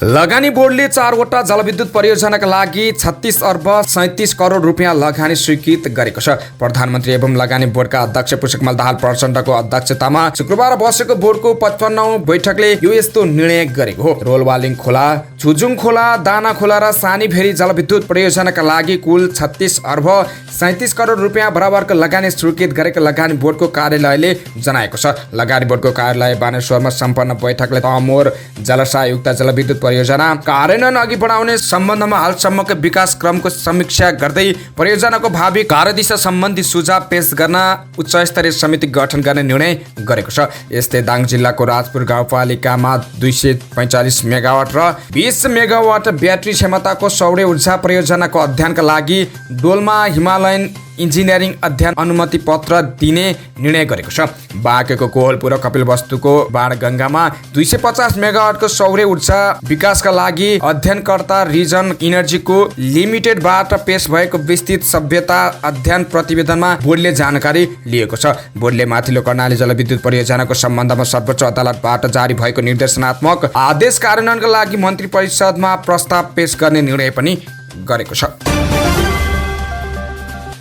A: लगानी बोर्डले 4वटा जलविद्युत परियोजनाका लागि 36 अर्ब 37 करोड रुपियाँ लगानी स्वीकृत गरेको छ। प्रधानमन्त्री एवं लगानी बोर्डका अध्यक्ष पुष्पकमल दाहाल प्रचण्डको अध्यक्षतामा शुक्रबार बसेको बोर्डको 55औं बैठकले यो यस्तो निर्णय गरेको हो। रोलवालिङ खोला, छुजुङ खोला, दाना खोला र सानीभेरी जलविद्युत परियोजनाका लागि कुल 36 अर्ब 37 करोड रुपियाँ बराबरको लगानी स्वीकृत गरेको लगानी बोर्डको कार्यालयले जनाएको छ। लगानी बोर्डको कार्यालय बानेश्वरमा सम्पन्न बैठकले तमोर जलसायुक्त जलविद्युत परियोजना कार्यान्वयन अघि बढाउने सम्बन्धमा हालसम्मको विकास क्रमको समीक्षा गर्दै परियोजनाको भावी कार्यदिशा सम्बन्धी सुझाव पेश गर्न उच्चस्तरीय समिति गठन गर्ने निर्णय गरेको छ। यस्तै दाङ जिल्लाको राजपुर गाउँपालिकामा 245 मेगावाट र 20 मेगावाट ब्याट्री क्षमताको सौर्य ऊर्जा परियोजनाको अध्ययनका लागि डोल्मा हिमालयन इन्जिनियरिङ अध्ययन अनुमति पत्र दिने निर्णय गरेको छ। बाँकेको कोहलपुर र कपिलवस्तुको बाणगङ्गामा 250 मेगावाटको सौर्य ऊर्जा विकासका लागि अध्ययनकर्ता रिजन इनर्जीको लिमिटेडबाट पेश भएको विस्तृत सभ्यता अध्ययन प्रतिवेदनमा बोर्डले जानकारी लिएको छ। बोर्डले माथिल्लो कर्णाली जलविद्युत परियोजनाको सम्बन्धमा सर्वोच्च अदालतबाट जारी भएको निर्देशनात्मक आदेश कार्यान्वयनका लागि मन्त्री परिषदमा प्रस्ताव पेश गर्ने निर्णय पनि गरेको छ।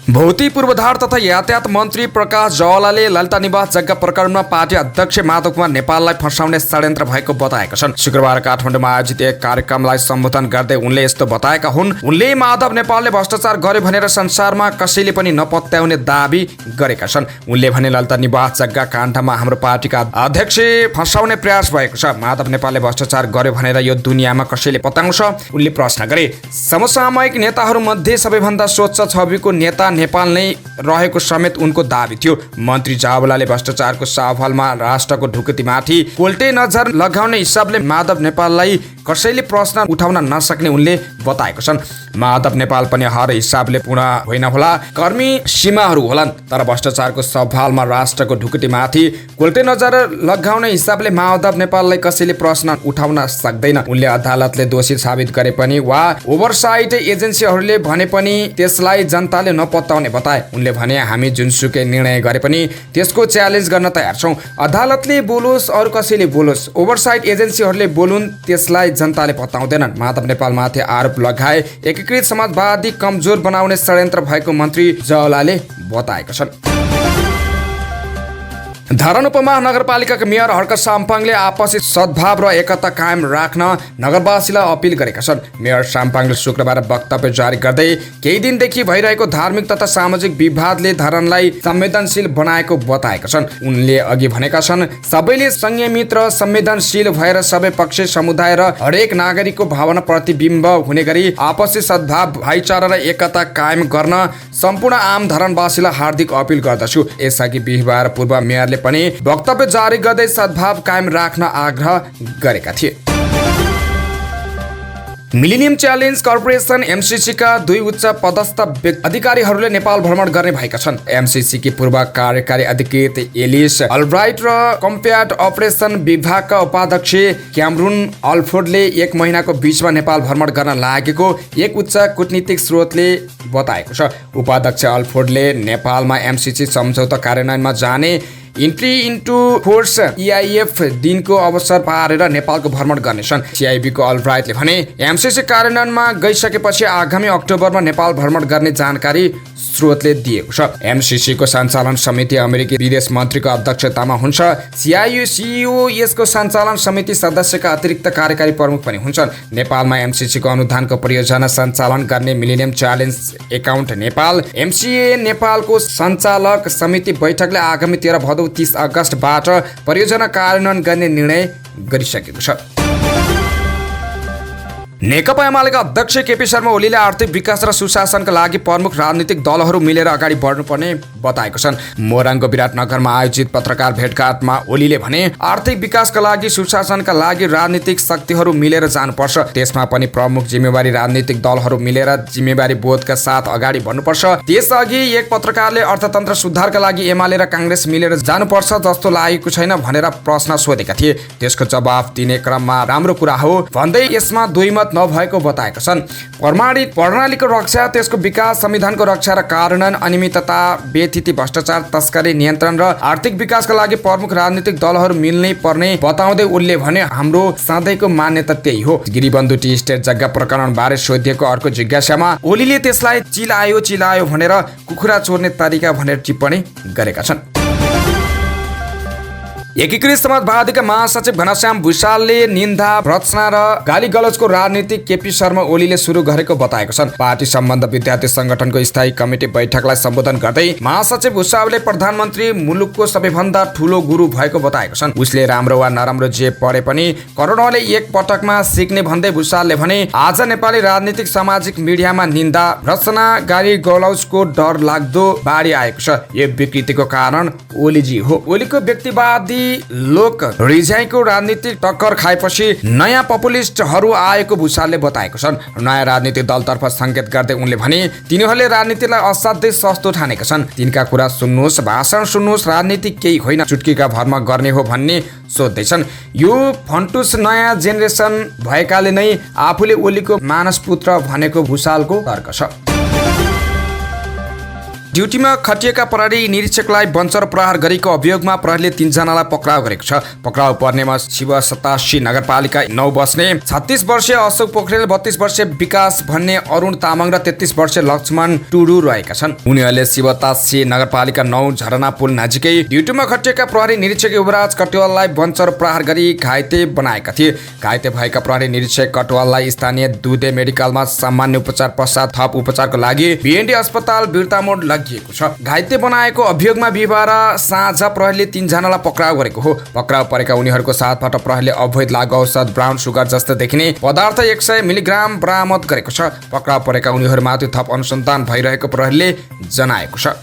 A: भौतिक पूर्वाधार तथा यातायात मन्त्री प्रकाश जवालाले ललिता निवास जग्गा प्रकरणमा पार्टी अध्यक्ष माधव कुमार नेपाललाई फसाउने षड्यन्त्र भएको बताएका छन्। शुक्रबार काठमाडौँमा आयोजित एक कार्यक्रमलाई सम्बोधन गर्दै उनले यस्तो बताएका हुन्। उनले माधव नेपालले भ्रष्टाचार गर्यो भनेर संसारमा कसैले पनि नपत्याउने दाबी गरेका छन्। उनले भने ललिता निवास जग्गा काण्डमा हाम्रो पार्टीका अध्यक्ष फसाउने प्रयास भएको छ। माधव नेपालले भ्रष्टाचार गर्यो भनेर यो दुनियाँमा कसैले पत्याउँछ? उनले प्रश्न गरे। समसामयिक नेताहरूमध्ये सबैभन्दा स्वच्छ छविको नेता नेपाल नै रहेको समेत उनको दाबी थियो। मन्त्री जावलाले भ्रष्टाचारको सवालमा राष्ट्रको ढुकुटीमाथि पोल्टे नजर लगाउने हिसाबले माधव नेपाललाई कसैले प्रश्न उठाउन नसक्ने उनले बताएको छन्। माधव नेपाल पनि हर हिसाबले पूर्ण होइन होला, कर्मी सीमाहरू होलान्, तर भ्रष्टाचारको सवालमा राष्ट्रको ढुकुटीमाथि पोल्टे नजर लगाउने हिसाबले माधव नेपाललाई कसैले प्रश्न उठाउन सक्दैन। उनले अदालतले दोषी साबित गरे पनि वा ओभरसाइट एजेन्सीहरूले भने पनि त्यसलाई जनताले नपत्याउने बताए। उनले भने हामी जुनसुकै निर्णय गरे पनि त्यसको च्यालेन्ज गर्न तयार छौँ। अदालतले बोलोस्, अरू कसैले बोलोस्, ओभरसाइट एजेन्सीहरूले बोलुन्, त्यसलाई जनताले पत्याउँदैनन्। माधव नेपालमाथि आरोप लगाए एकीकृत समाजवादी कमजोर बनाउने षड्यन्त्र भएको मन्त्री जवलाले बताएका छन्। धरान उपमहानगरपालिकाका मेयर हर्क साम्पाङले आपसी सद्भाव र एकता कायम राख्न नगरवासीलाई अपिल गरेका छन्। मेयर साम्पाङले शुक्रबार वक्तव्य जारी गर्दै केही दिनदेखि भइरहेको धार्मिक तथा सामाजिक विवादले धरानलाई संवेदनशील बनाएको बताएका छन्। उनले अघि भनेका छन्, सबैले संयमित र संवेदनशील भएर सबै पक्ष, समुदाय र हरेक नागरिकको भावना प्रतिबिम्ब हुने गरी आपसी सद्भाव, भाइचारा र एकता कायम गर्न सम्पूर्ण आम धरानवासीलाई हार्दिक अपिल गर्दछु। यसअघि बिहिबार पूर्व मेयरले पनि वक्तव्य जारी गर्दै सद्भाव कायम राख्न आग्रह गरेका थिए। मिलेनियम च्यालेन्ज कर्पोरेसन एमसीसी का 2 उच्च पदस्थ अधिकारीहरूले नेपाल भ्रमण गर्ने भएका छन्। एमसीसी की पूर्व कार्यकारी अधिकृत एलिस अल्ब्राइट र कम्प्याट अपरेसन विभागका उपाध्यक्ष क्यामरुन अल्फोर्डले 1 महिनाको बीचमा नेपाल भ्रमण गर्न लागेको एक उच्च कूटनीतिक स्रोतले बताएको छ। उपाध्यक्ष अल्फोर्डले नेपालमा एमसीसी सम्झौता कार्यान्वयनमा जाने इन्ट्री इन्टु फोर्स EIF दिनको अवसर पारेर नेपालको भ्रमण गर्नेछन्। CIB को अल्ब्राइटले भने एमसीसी कार्यान्वयनमा गइसकेपछि आगामी अक्टोबरमा नेपाल भ्रमण गर्ने जानकारी स्रोतले दिएको छ। एमसीसी को सञ्चालन समिति अमेरिकी विदेश मन्त्रीको अध्यक्षतामा हुन्छ। CEO यसको सञ्चालन समिति सदस्यका अतिरिक्त कार्यकारी प्रमुख पनि हुन्छन्। नेपालमा एमसीसी को अनुदानको परियोजना सञ्चालन गर्ने millennium challenge account Nepal MCA नेपालको सञ्चालक समिति बैठकले आगामी 13 भदौ 30 अगस्तबाट परियोजना कार्यान्वयन गर्ने निर्णय गरिसकेको छ। नेकपा एमालेका अध्यक्ष केपी शर्मा ओलीले आर्थिक विकास र सुशासनका लागि प्रमुख राजनीतिक दलहरू मिलेर अगाडि बढ्नुपर्ने बताएको छन्। मोरङको विराटनगरमा आयोजित पत्रकार भेटघाटमा ओलीले भने आर्थिक विकासका लागि, सुशासनका लागि राजनीतिक शक्तिहरू मिलेर जानुपर्छ। त्यसमा पनि प्रमुख जिम्मेवारी राजनीतिक दलहरू मिलेर जिम्मेवारी बोधका साथ अगाडि बढ्नुपर्छ। त्यसअघि एक पत्रकारले अर्थतन्त्र सुधारका लागि एमाले र कांग्रेस मिलेर जानुपर्छ जस्तो लागेको छैन भनेर प्रश्न सोधेका थिए। त्यसको जवाफ दिने क्रममा राम्रो कुरा हो भन्दै यसमा दुईमत नभएको बताएका छन्। प्रमाणित प्रणालीको रक्षा, त्यसको विकास, संविधानको रक्षा र कार्यान्वयन, अनियमितता, बेथिति, भ्रष्टाचार, तस्करी नियन्त्रण र आर्थिक विकासका लागि प्रमुख राजनीतिक दलहरू मिल्नै पर्ने बताउँदै उनले भने हाम्रो सधैँको मान्यता त्यही हो। गिरिबन्धु टी स्टेट जग्गा प्रकरण बारे सोधिएको अर्को जिज्ञासामा ओलीले त्यसलाई चिलायो भनेर कुखुरा चोर्ने तरिका भनेर टिप्पणी गरेका छन्। एकीकृत समाजवादीका महासचिव घनश्याम भुषालले निन्दा, भर्त्सना र गाली गलौजको राजनीति केपी शर्मा ओलीले सुरु गरेको बताएको छन्। पार्टी सम्बन्ध विद्यार्थी संगठनको स्थायी कमिटी बैठकलाई सम्बोधन गर्दै महासचिव भुषालले प्रधानमन्त्री मुलुकको सबैभन्दा ठूलो गुरु भएको बताएको छन्। उसले राम्रो वा नराम्रो जे पढे पनि करोडौंले एक पटकमा सिक्ने भन्दै भुषालले भने आज नेपाली राजनीतिक सामाजिक मिडियामा निन्दा, भर्त्सना, गाली गलौजको डर लाग्दो बाढी आएको छ। यो विकृतिको कारण ओलीजी हो। ओलीको व्यक्तिवादी लोक रिझाइको राजनीतिक टक्कर खाएपछि नयाँ पपुलिस्टहरू आएको भुषालले बताएको छन्। नयाँ राजनीतिक दलतर्फ संकेत गर्दै उनले भने तिनीहरूले राजनीतिलाई असाध्यै सस्तो ठानेका छन्। तिनका कुरा सुन्नुहोस्, भाषण सुन्नुहोस्, राजनीति केही होइन, चुटकीका भरमा गर्ने हो भन्ने सोध्दैछन्। यो फन्टुस नयाँ जेनेरेसन भएकाले नै आफूले ओलीको मानसपुत्र भनेको भुषालको तर्क छ। ड्युटीमा खटिएका प्रहरी निरीक्षकलाई वञ्चर प्रहार गरेको अभियोगमा प्रहरीले 3 जनालाई पक्राउ गरेको छ। पक्राउ पर्नेमा शिव 87 नगरपालिका 9 बस्ने 36 वर्षीय अशोक पोखरेल, 32 वर्षीय विकास भन्ने अरुण तामाङ र 33 वर्षीय लक्ष्मण टुडु रहेका छन्। उनीहरूले शिव 87 नगरपालिका 9 झरना पुल नजिकै ड्युटीमा खटिएका प्रहरी निरीक्षक युवराज कटुवाललाई वञ्चर प्रहार गरी घाइते बनाएका थिए। घाइते भएका प्रहरी निरीक्षक कटुवाललाई स्थानीय दुधे मेडिकलमा सामान्य उपचार पश्चात थप उपचारको लागि भिएनडी अस्पताल बिर्तामोड घाइते बनाएको अभियोगमा बिहिबार साँझ प्रहरीले 3 जनालाई पक्राउ गरेको हो। पक्राउ परेका उनीहरूको साथबाट प्रहरीले अवैध लागु औषध ब्राउन सुगर जस्तो देखिने पदार्थ 100 मिलिग्राम बरामद गरेको छ। पक्राउ परेका उनीहरूमाथि थप अनुसन्धान भइरहेको प्रहरीले जनाएको छ।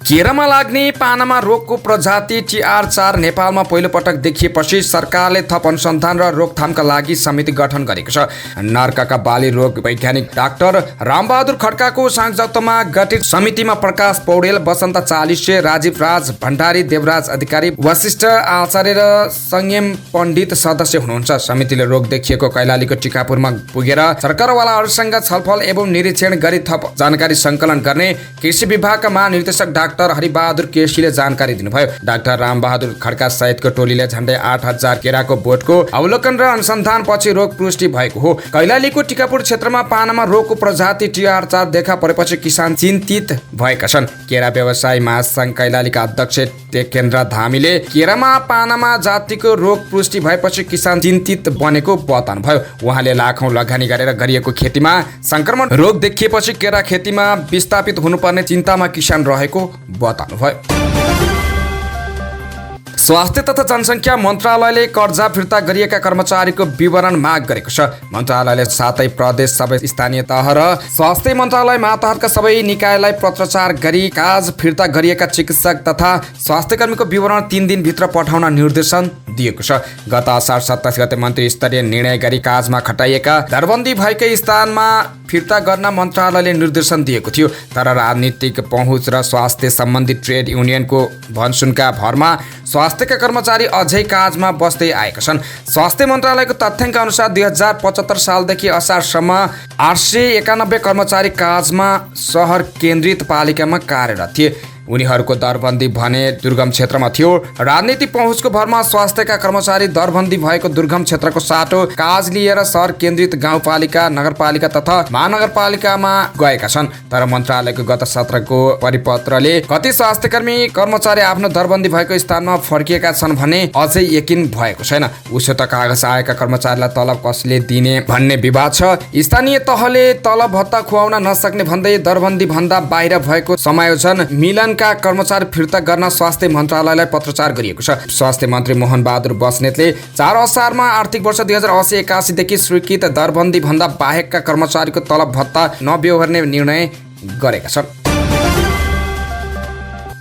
A: केरामा लाग्ने पानामा रोगको प्रजाति TR4 नेपालमा पहिलो पटक देखिएपछि सरकारले थप अनुसन्धान र रोकथामका लागि समिति गठन गरेको छ। नर्काका बाली रोग वैज्ञानिक डाक्टर रामबहादुर खड्काको संयोजकत्वमा गठित समितिमा प्रकाश पौडेल, बसन्त चालिसे, राजीव राज भण्डारी, देवराज अधिकारी, वशिष्ठ आचार्य र संयम पण्डित सदस्य हुनुहुन्छ। समितिले रोग देखिएको कैलालीको टिकापुरमा पुगेर सरकारवालाहरूसँग छलफल एवं निरीक्षण गरी थप जानकारी सङ्कलन गर्ने कृषि विभागका महानिर्देशक डाक्टर डाक्टर हरिबहादुर केसीले जानकारी दिनुभयो। डाक्टर रामबहादुर खड्का सहितको टोलीले झण्डै 8,000 केराको बोटको अवलोकन र अनुसन्धान पछि रोग पुष्टि भएको हो। कैलालीको टिकापुर क्षेत्रमा पानामा रोगको प्रजाति TR4 देखा परेपछि किसान चिन्तित भएका छन्। केरा व्यवसायी महासंघ कैलालीका अध्यक्ष टेकेन्द्र धामीले केरामा पानामा जातिको रोग पुष्टि भएपछि किसान चिन्तित बनेको बताउनुभयो। उहाँले लाखौं लगानी गरेर गरिएको खेतीमा संक्रमण रोग देखिएपछि केरा खेतीमा विस्थापित हुनुपर्ने चिन्तामा किसान रहेको बताउनुभयो। स्वास्थ्य तथा जनसङ्ख्या मन्त्रालयले कर्जा फिर्ता गरिएका कर्मचारीको विवरण माग गरेको छ। मन्त्रालयले 7 प्रदेश, सबै स्थानीय तह र स्वास्थ्य मन्त्रालय मातहतका सबै निकायलाई पत्राचार गरी काज फिर्ता गरिएका चिकित्सक तथा स्वास्थ्यकर्मीको विवरण 3 दिनभित्र पठाउन निर्देशन दिएको छ। गत असार 27 गते मन्त्री स्तरीय निर्णय गरी काजमा खटाइएका दरबन्दी भएकै स्थानमा फिर्ता गर्न मन्त्रालयले निर्देशन दिएको थियो। तर राजनीतिक पहुँच र स्वास्थ्य सम्बन्धी ट्रेड युनियनको भनसुनका भरमा स्वास्थ्यका कर्मचारी अझै काजमा बस्दै आएका छन्। स्वास्थ्य मन्त्रालयको तथ्याङ्क अनुसार 2075 सालदेखि असारसम्म 891 कर्मचारी काजमा सहर केन्द्रित पालिकामा कार्यरत थिए। उनीहरूको दरबन्दी भने दुर्गम क्षेत्रमा थियो। राजनीतिक पहुँचको भरमा स्वास्थ्यका कर्मचारी दरबन्दी भएको दुर्गम क्षेत्रको साटो काज लिएर सहर केन्द्रित गाउँपालिका, नगरपालिका तथा महानगरपालिकामा गएका छन्। तर मन्त्रालयको गत सत्रको परिपत्रले कति स्वास्थ्यकर्मी कर्मचारी आफ्नो दरबन्दी भएको स्थानमा फर्किएका छन् भने अझै यकिन भएको छैन। उसो त कागज आएका कर्मचारीलाई तलब कसले दिने भन्ने विवाद छ। स्थानीय तहले तलब भत्ता खुवाउन नसक्ने भन्दै दरबन्दी भन्दा बाहिर भएको समायोजन मिलन का कर्मचारी फिर्ता गर्न स्वास्थ्य मन्त्रालयलाई पत्राचार गरिएको छ। स्वास्थ्य मन्त्री मोहन बहादुर बस्नेतले 4 असारमा आर्थिक वर्ष 2080-81 देखि स्वीकृत दरबन्दी भन्दा बाहेकका कर्मचारीको तलब भत्ता नब्यहोर्ने निर्णय गरेका छन्।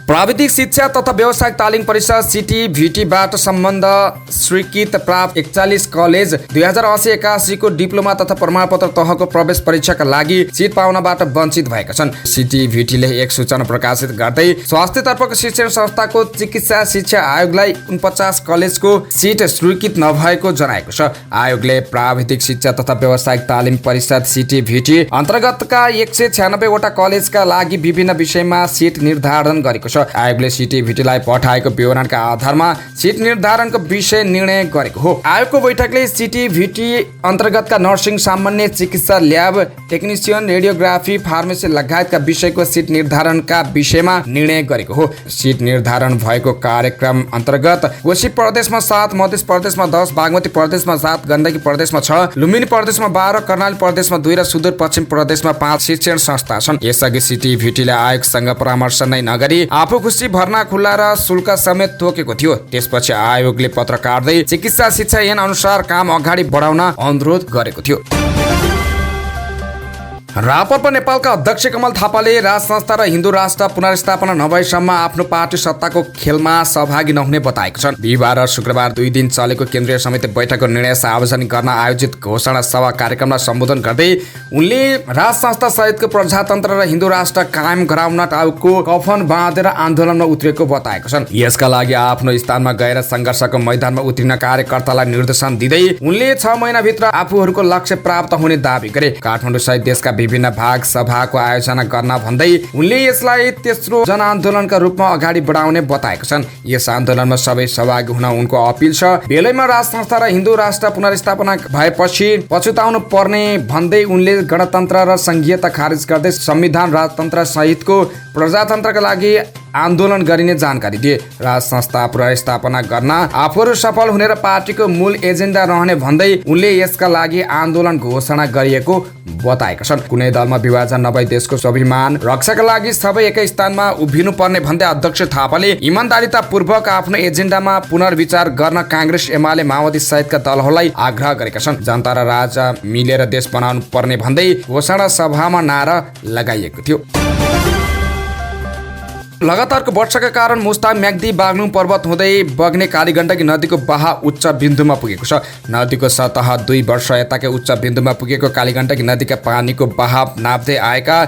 A: प्राविधिक शिक्षा तथा व्यावसायिक तालिम परिषद CTVT-बाट सम्बन्ध स्वीकृत प्राप्त 41 कलेज 2080-81 को डिप्लोमा तथा प्रमाणपत्र तहको प्रवेश परीक्षाका लागि सिट पाउनबाट वञ्चित भएका छन्। CTVT-ले एक सूचना प्रकाशित गर्दै स्वास्थ्यतर्फको शिक्षण संस्थाको चिकित्सा शिक्षा आयोगलाई 49 कलेजको सिट स्वीकृत नभएको जनाएको छ। आयोगले प्राविधिक शिक्षा तथा व्यावसायिक तालिम परिषद CTVT अन्तर्गतका 196 वटा कलेजका लागि विभिन्न विषयमा सिट निर्धारण गरेको छ। आयोगले CTVT-लाई पठाएको विवरणका आधारमा सिट निर्धारणको विषय निर्णय गरेको हो। आयोगको बैठकले CTVT अन्तर्गतका नर्सिङ, सामान्य चिकित्सा, ल्याब टेक्निसियन, रेडियोग्राफी, फार्मेसी लगायतका विषयको सिट निर्धारणका विषयमा निर्णय गरेको हो। सिट निर्धारण भएको कार्यक्रम अन्तर्गत कोशी प्रदेशमा 7, मध्य प्रदेशमा 10, बागमती प्रदेशमा 7, गण्डकी प्रदेशमा 6, लुम्बिनी प्रदेशमा 12, कर्णाली प्रदेशमा 2 र सुदूरपश्चिम प्रदेशमा 5 शिक्षण संस्था छन्। यसअघि CTVT-ले आयोगसँग परामर्श नै नगरी आफू खुसी भर्ना खुल्ला र शुल्क समेत तोकेको थियो। त्यसपछि आयोगले पत्र काट्दै चिकित्सा शिक्षा ऐन अनुसार काम अगाडि बढाउन अनुरोध गरेको थियो। राप्रपा नेपालका अध्यक्ष कमल थापाले राज संस्था र हिन्दू राष्ट्र पुनर्स्थापना नभएसम्म आफ्नो पार्टी सत्ताको खेलमा सहभागी नहुने बताएका छन्। बिहिबार र शुक्रबार 2 दिन चलेको केन्द्रीय समिति बैठकको निर्णय सार्वजनिक गर्न आयोजित घोषणा सभा कार्यक्रमलाई सम्बोधन गर्दै उनले राज संस्था सहितको प्रजातन्त्र र हिन्दू राष्ट्र कायम गराउन टाउको कफन बाँधेर आन्दोलनमा उत्रेको बताएका छन्। यसका लागि आफ्नो स्थानमा गएर सङ्घर्षको मैदानमा उत्रिन कार्यकर्तालाई निर्देशन दिँदै उनले 6 महिनाभित्र आफूहरूको लक्ष्य प्राप्त हुने दावी गरे। काठमाडौँ सहित देशका विभिन्न भाग सभाको आयोजना गर्न भन्दै उनले यसलाई तेस्रो जनआन्दोलनका रूपमा अगाडि बढाउने बताएका छन्। यस आन्दोलनमा सबै सहभागी हुन उनको अपिल छ। बेलैमा राज संस्था र हिन्दू राष्ट्र पुनर्स्थापना भएपछि पछुताउनु पर्ने भन्दै उनले गणतन्त्र र संघीयता खारेज गर्दै संविधान, राजतन्त्र सहितको प्रजातन्त्रका लागि आन्दोलन गरिने जानकारी दिए। राज संस्था पुनर्स्थापना गर्न आफूहरू सफल हुने र पार्टीको मूल एजेन्डा रहने भन्दै उनले यसका लागि आन्दोलन घोषणा गरिएको बताएका छन्। कुनै दलमा विभाजन नभई देशको स्वाभिमान रक्षाका लागि सबै एकै स्थानमा उभिनु पर्ने भन्दै अध्यक्ष थापाले इमानदारीतापूर्वक आफ्नो एजेन्डामा पुनर्विचार गर्न काङ्ग्रेस, एमाले, माओवादी सहितका दलहरूलाई आग्रह गरेका छन्। जनता र राजा मिलेर देश बनाउनु पर्ने भन्दै घोषणा सभामा नारा लगाइएको थियो। लगातारको वर्षाका कारण मुस्ताङ, म्याग्दी, बागलुङ पर्वत हुँदै बग्ने कालीगण्डकी नदीको बहाव उच्च बिन्दुमा पुगेको छ। नदीको सतह 2 वर्ष यताकै उच्च बिन्दुमा पुगेको कालीगण्डकी नदीका पानीको बहाव नाप्दै आएका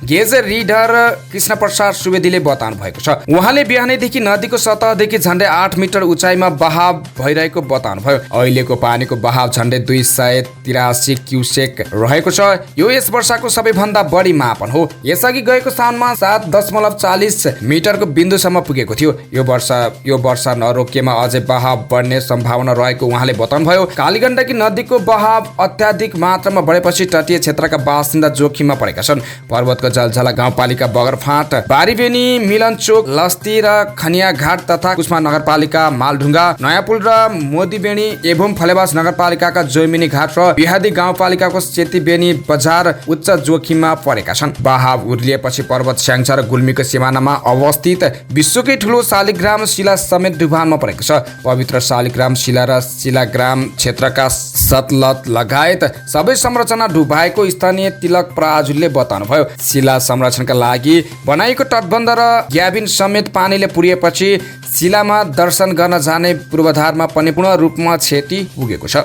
A: गेज रिडर कृष्ण प्रसाद सुवेदीले बताउनु भएको छ। उहाँले बिहानैदेखि नदीको सतहदेखि झन्डै 8 मिटर उचाइमा बहाव भइरहेको बताउनु भयो। अहिलेको पानीको बहाव झन्डै 283 क्युसेक रहेको छ। यो यस वर्षको सबैभन्दा बढी मापन हो। यसअघि गएको साउनमा 7.40 मिटरको बिन्दुसम्म पुगेको थियो। यो वर्ष नरोकिएमा अझै बहाव बढ्ने सम्भावना रहेको उहाँले बताउनुभयो। कालीगण्डकी नदीको बहाव अत्याधिक मात्रामा बढेपछि तटीय क्षेत्रका बासिन्दा जोखिममा परेका छन्। पर्वतको जलझला गाउँपालिका बगरफाँट, बारीबेनी, मिलनचोक, लस्ती र खनिया घाट तथा कुस्मा नगरपालिका मालढुङ्गा, नयाँपुल र मोदीबेनी एवं फलेवास नगरपालिकाका जोइमिनी घाट र बिहादी गाउँपालिकाको सेतीबेनी बजार उच्च जोखिममा परेका छन्। बहाव उर्लिएपछि पर्वत स्याङ्जा र गुल्मीको सिमानामा अवस्थित विश्वकै ठुलो शालिग्राम शिला समेत डुबानमा परेको छ। पवित्र शालिग्राम शिला र शिलाग्राम क्षेत्रका सतलत लगायत सबै संरचना डुबाएको स्थानीय तिलक पराजुलीले बताउनुभयो। शिला संरक्षणका लागि बनाइएको तटबन्ध र ग्याबिन समेत पानीले पुरिएपछि शिलामा दर्शन गर्न जाने पूर्वाधारमा पनि पूर्ण रूपमा क्षति पुगेको छ।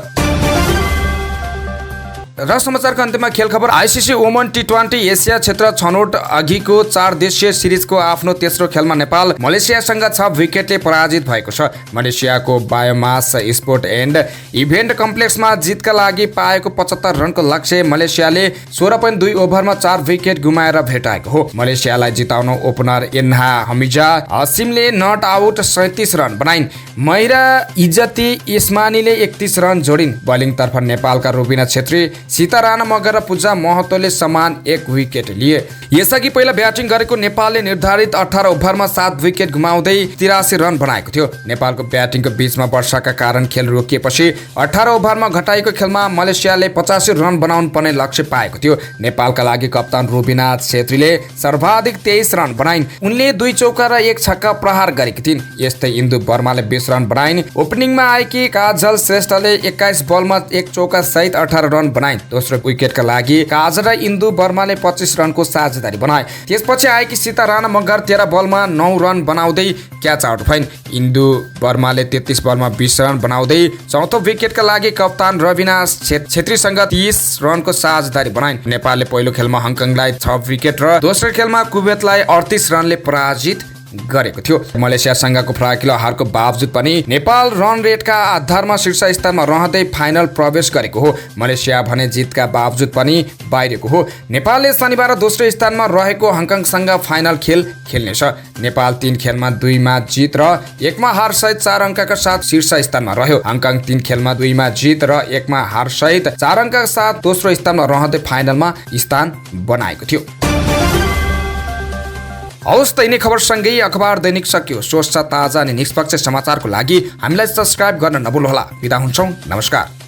A: र समाचारको अन्त्यमा खेल खबर। आइसिसी वुमन टी20 एसिया क्षेत्र छनौट अघिको 4 देशीय सिरिजको आफ्नो तेस्रो खेलमा नेपाल मलेसियासँग 6 विकेटले पराजित भएको छ। मलेसियाको बायोमास स्पोर्ट एन्ड इभेन्ट कम्प्लेक्समा जितका लागि पाएको 75 रनको लक्ष्य मलेसियाले 16.2 ओभरमा 4 विकेट गुमाएर भेटाएको हो। मलेसियालाई जिताउन ओपनर एन्हा हमिजा हसिमले नट आउट 37 रन बनाइन्। महिरा इज्जती इस्मानीले 31 रन जोडिन्। बलिङतर्फ नेपालका रुबिना छेत्री, सीता राणा मगर र पूजा महतोले समान 1 विकेट लिए। यसअघि पहिला ब्याटिङ गरेको नेपालले निर्धारित 18 ओभरमा 7 विकेट गुमाउँदै 83 रन बनाएको थियो। नेपालको ब्याटिङको बीचमा वर्षाका कारण खेल रोकिएपछि 18 ओभरमा घटाइएको खेलमा मलेसियाले 85 रन बनाउनु पर्ने लक्ष्य पाएको थियो। नेपालका लागि कप्तान रुबिना छेत्रीले सर्वाधिक 23 रन बनाइन्। उनले 2 चौका र 1 छक्का प्रहार गरेकी थिइन्। यस्तै इन्दु बर्माले 20 रन बनाइन्। ओपनिङमा आएकी काजल श्रेष्ठले 21 बलमा 1 चौका सहित 18 रन बनाइन्। दोस्रो विकेटका लागि काजल र इन्दु बर्माले 25 रनको साझेदारी बनाए। त्यसपछि आएकी सीता राणा मगर 13 बलमा 9 रन बनाउँदै क्याच आउट भइन्। इन्दु बर्माले 33 बलमा 20 रन बनाउँदै चौथो विकेटका लागि कप्तान रविना छेत्रीसँग 30 रनको साझेदारी बनाइन्। नेपालले पहिलो खेलमा हङकङलाई 6 विकेट र दोस्रो खेलमा कुवेतलाई 38 रनले पराजित गरेको थियो। मलेसियासँगको फराकिलो हारको बावजुद पनि नेपाल रन रेटका आधारमा शीर्ष स्थानमा रहँदै फाइनल प्रवेश गरेको हो। मलेसिया भने जितका बावजुद पनि बाहिरको हो। नेपालले शनिबार दोस्रो स्थानमा रहेको हङकङसँग फाइनल खेल खेल्नेछ। नेपाल 3 खेलमा 2 मा जित र 1 मा हार सहित 4 अङ्कका साथ शीर्ष स्थानमा रह्यो। हङकङ 3 खेलमा 2 मा जित र 1 मा हार सहित 4 अङ्कका साथ दोस्रो स्थानमा रहँदै फाइनलमा स्थान बनाएको थियो। हवस् त यिनै खबरसँगै अखबार दैनिक सकियो। स्वच्छ ताजा अनि निष्पक्ष समाचारको लागि हामीलाई सब्स्क्राइब गर्न नभुल्नुहोला। बिदा हुन्छौँ। नमस्कार।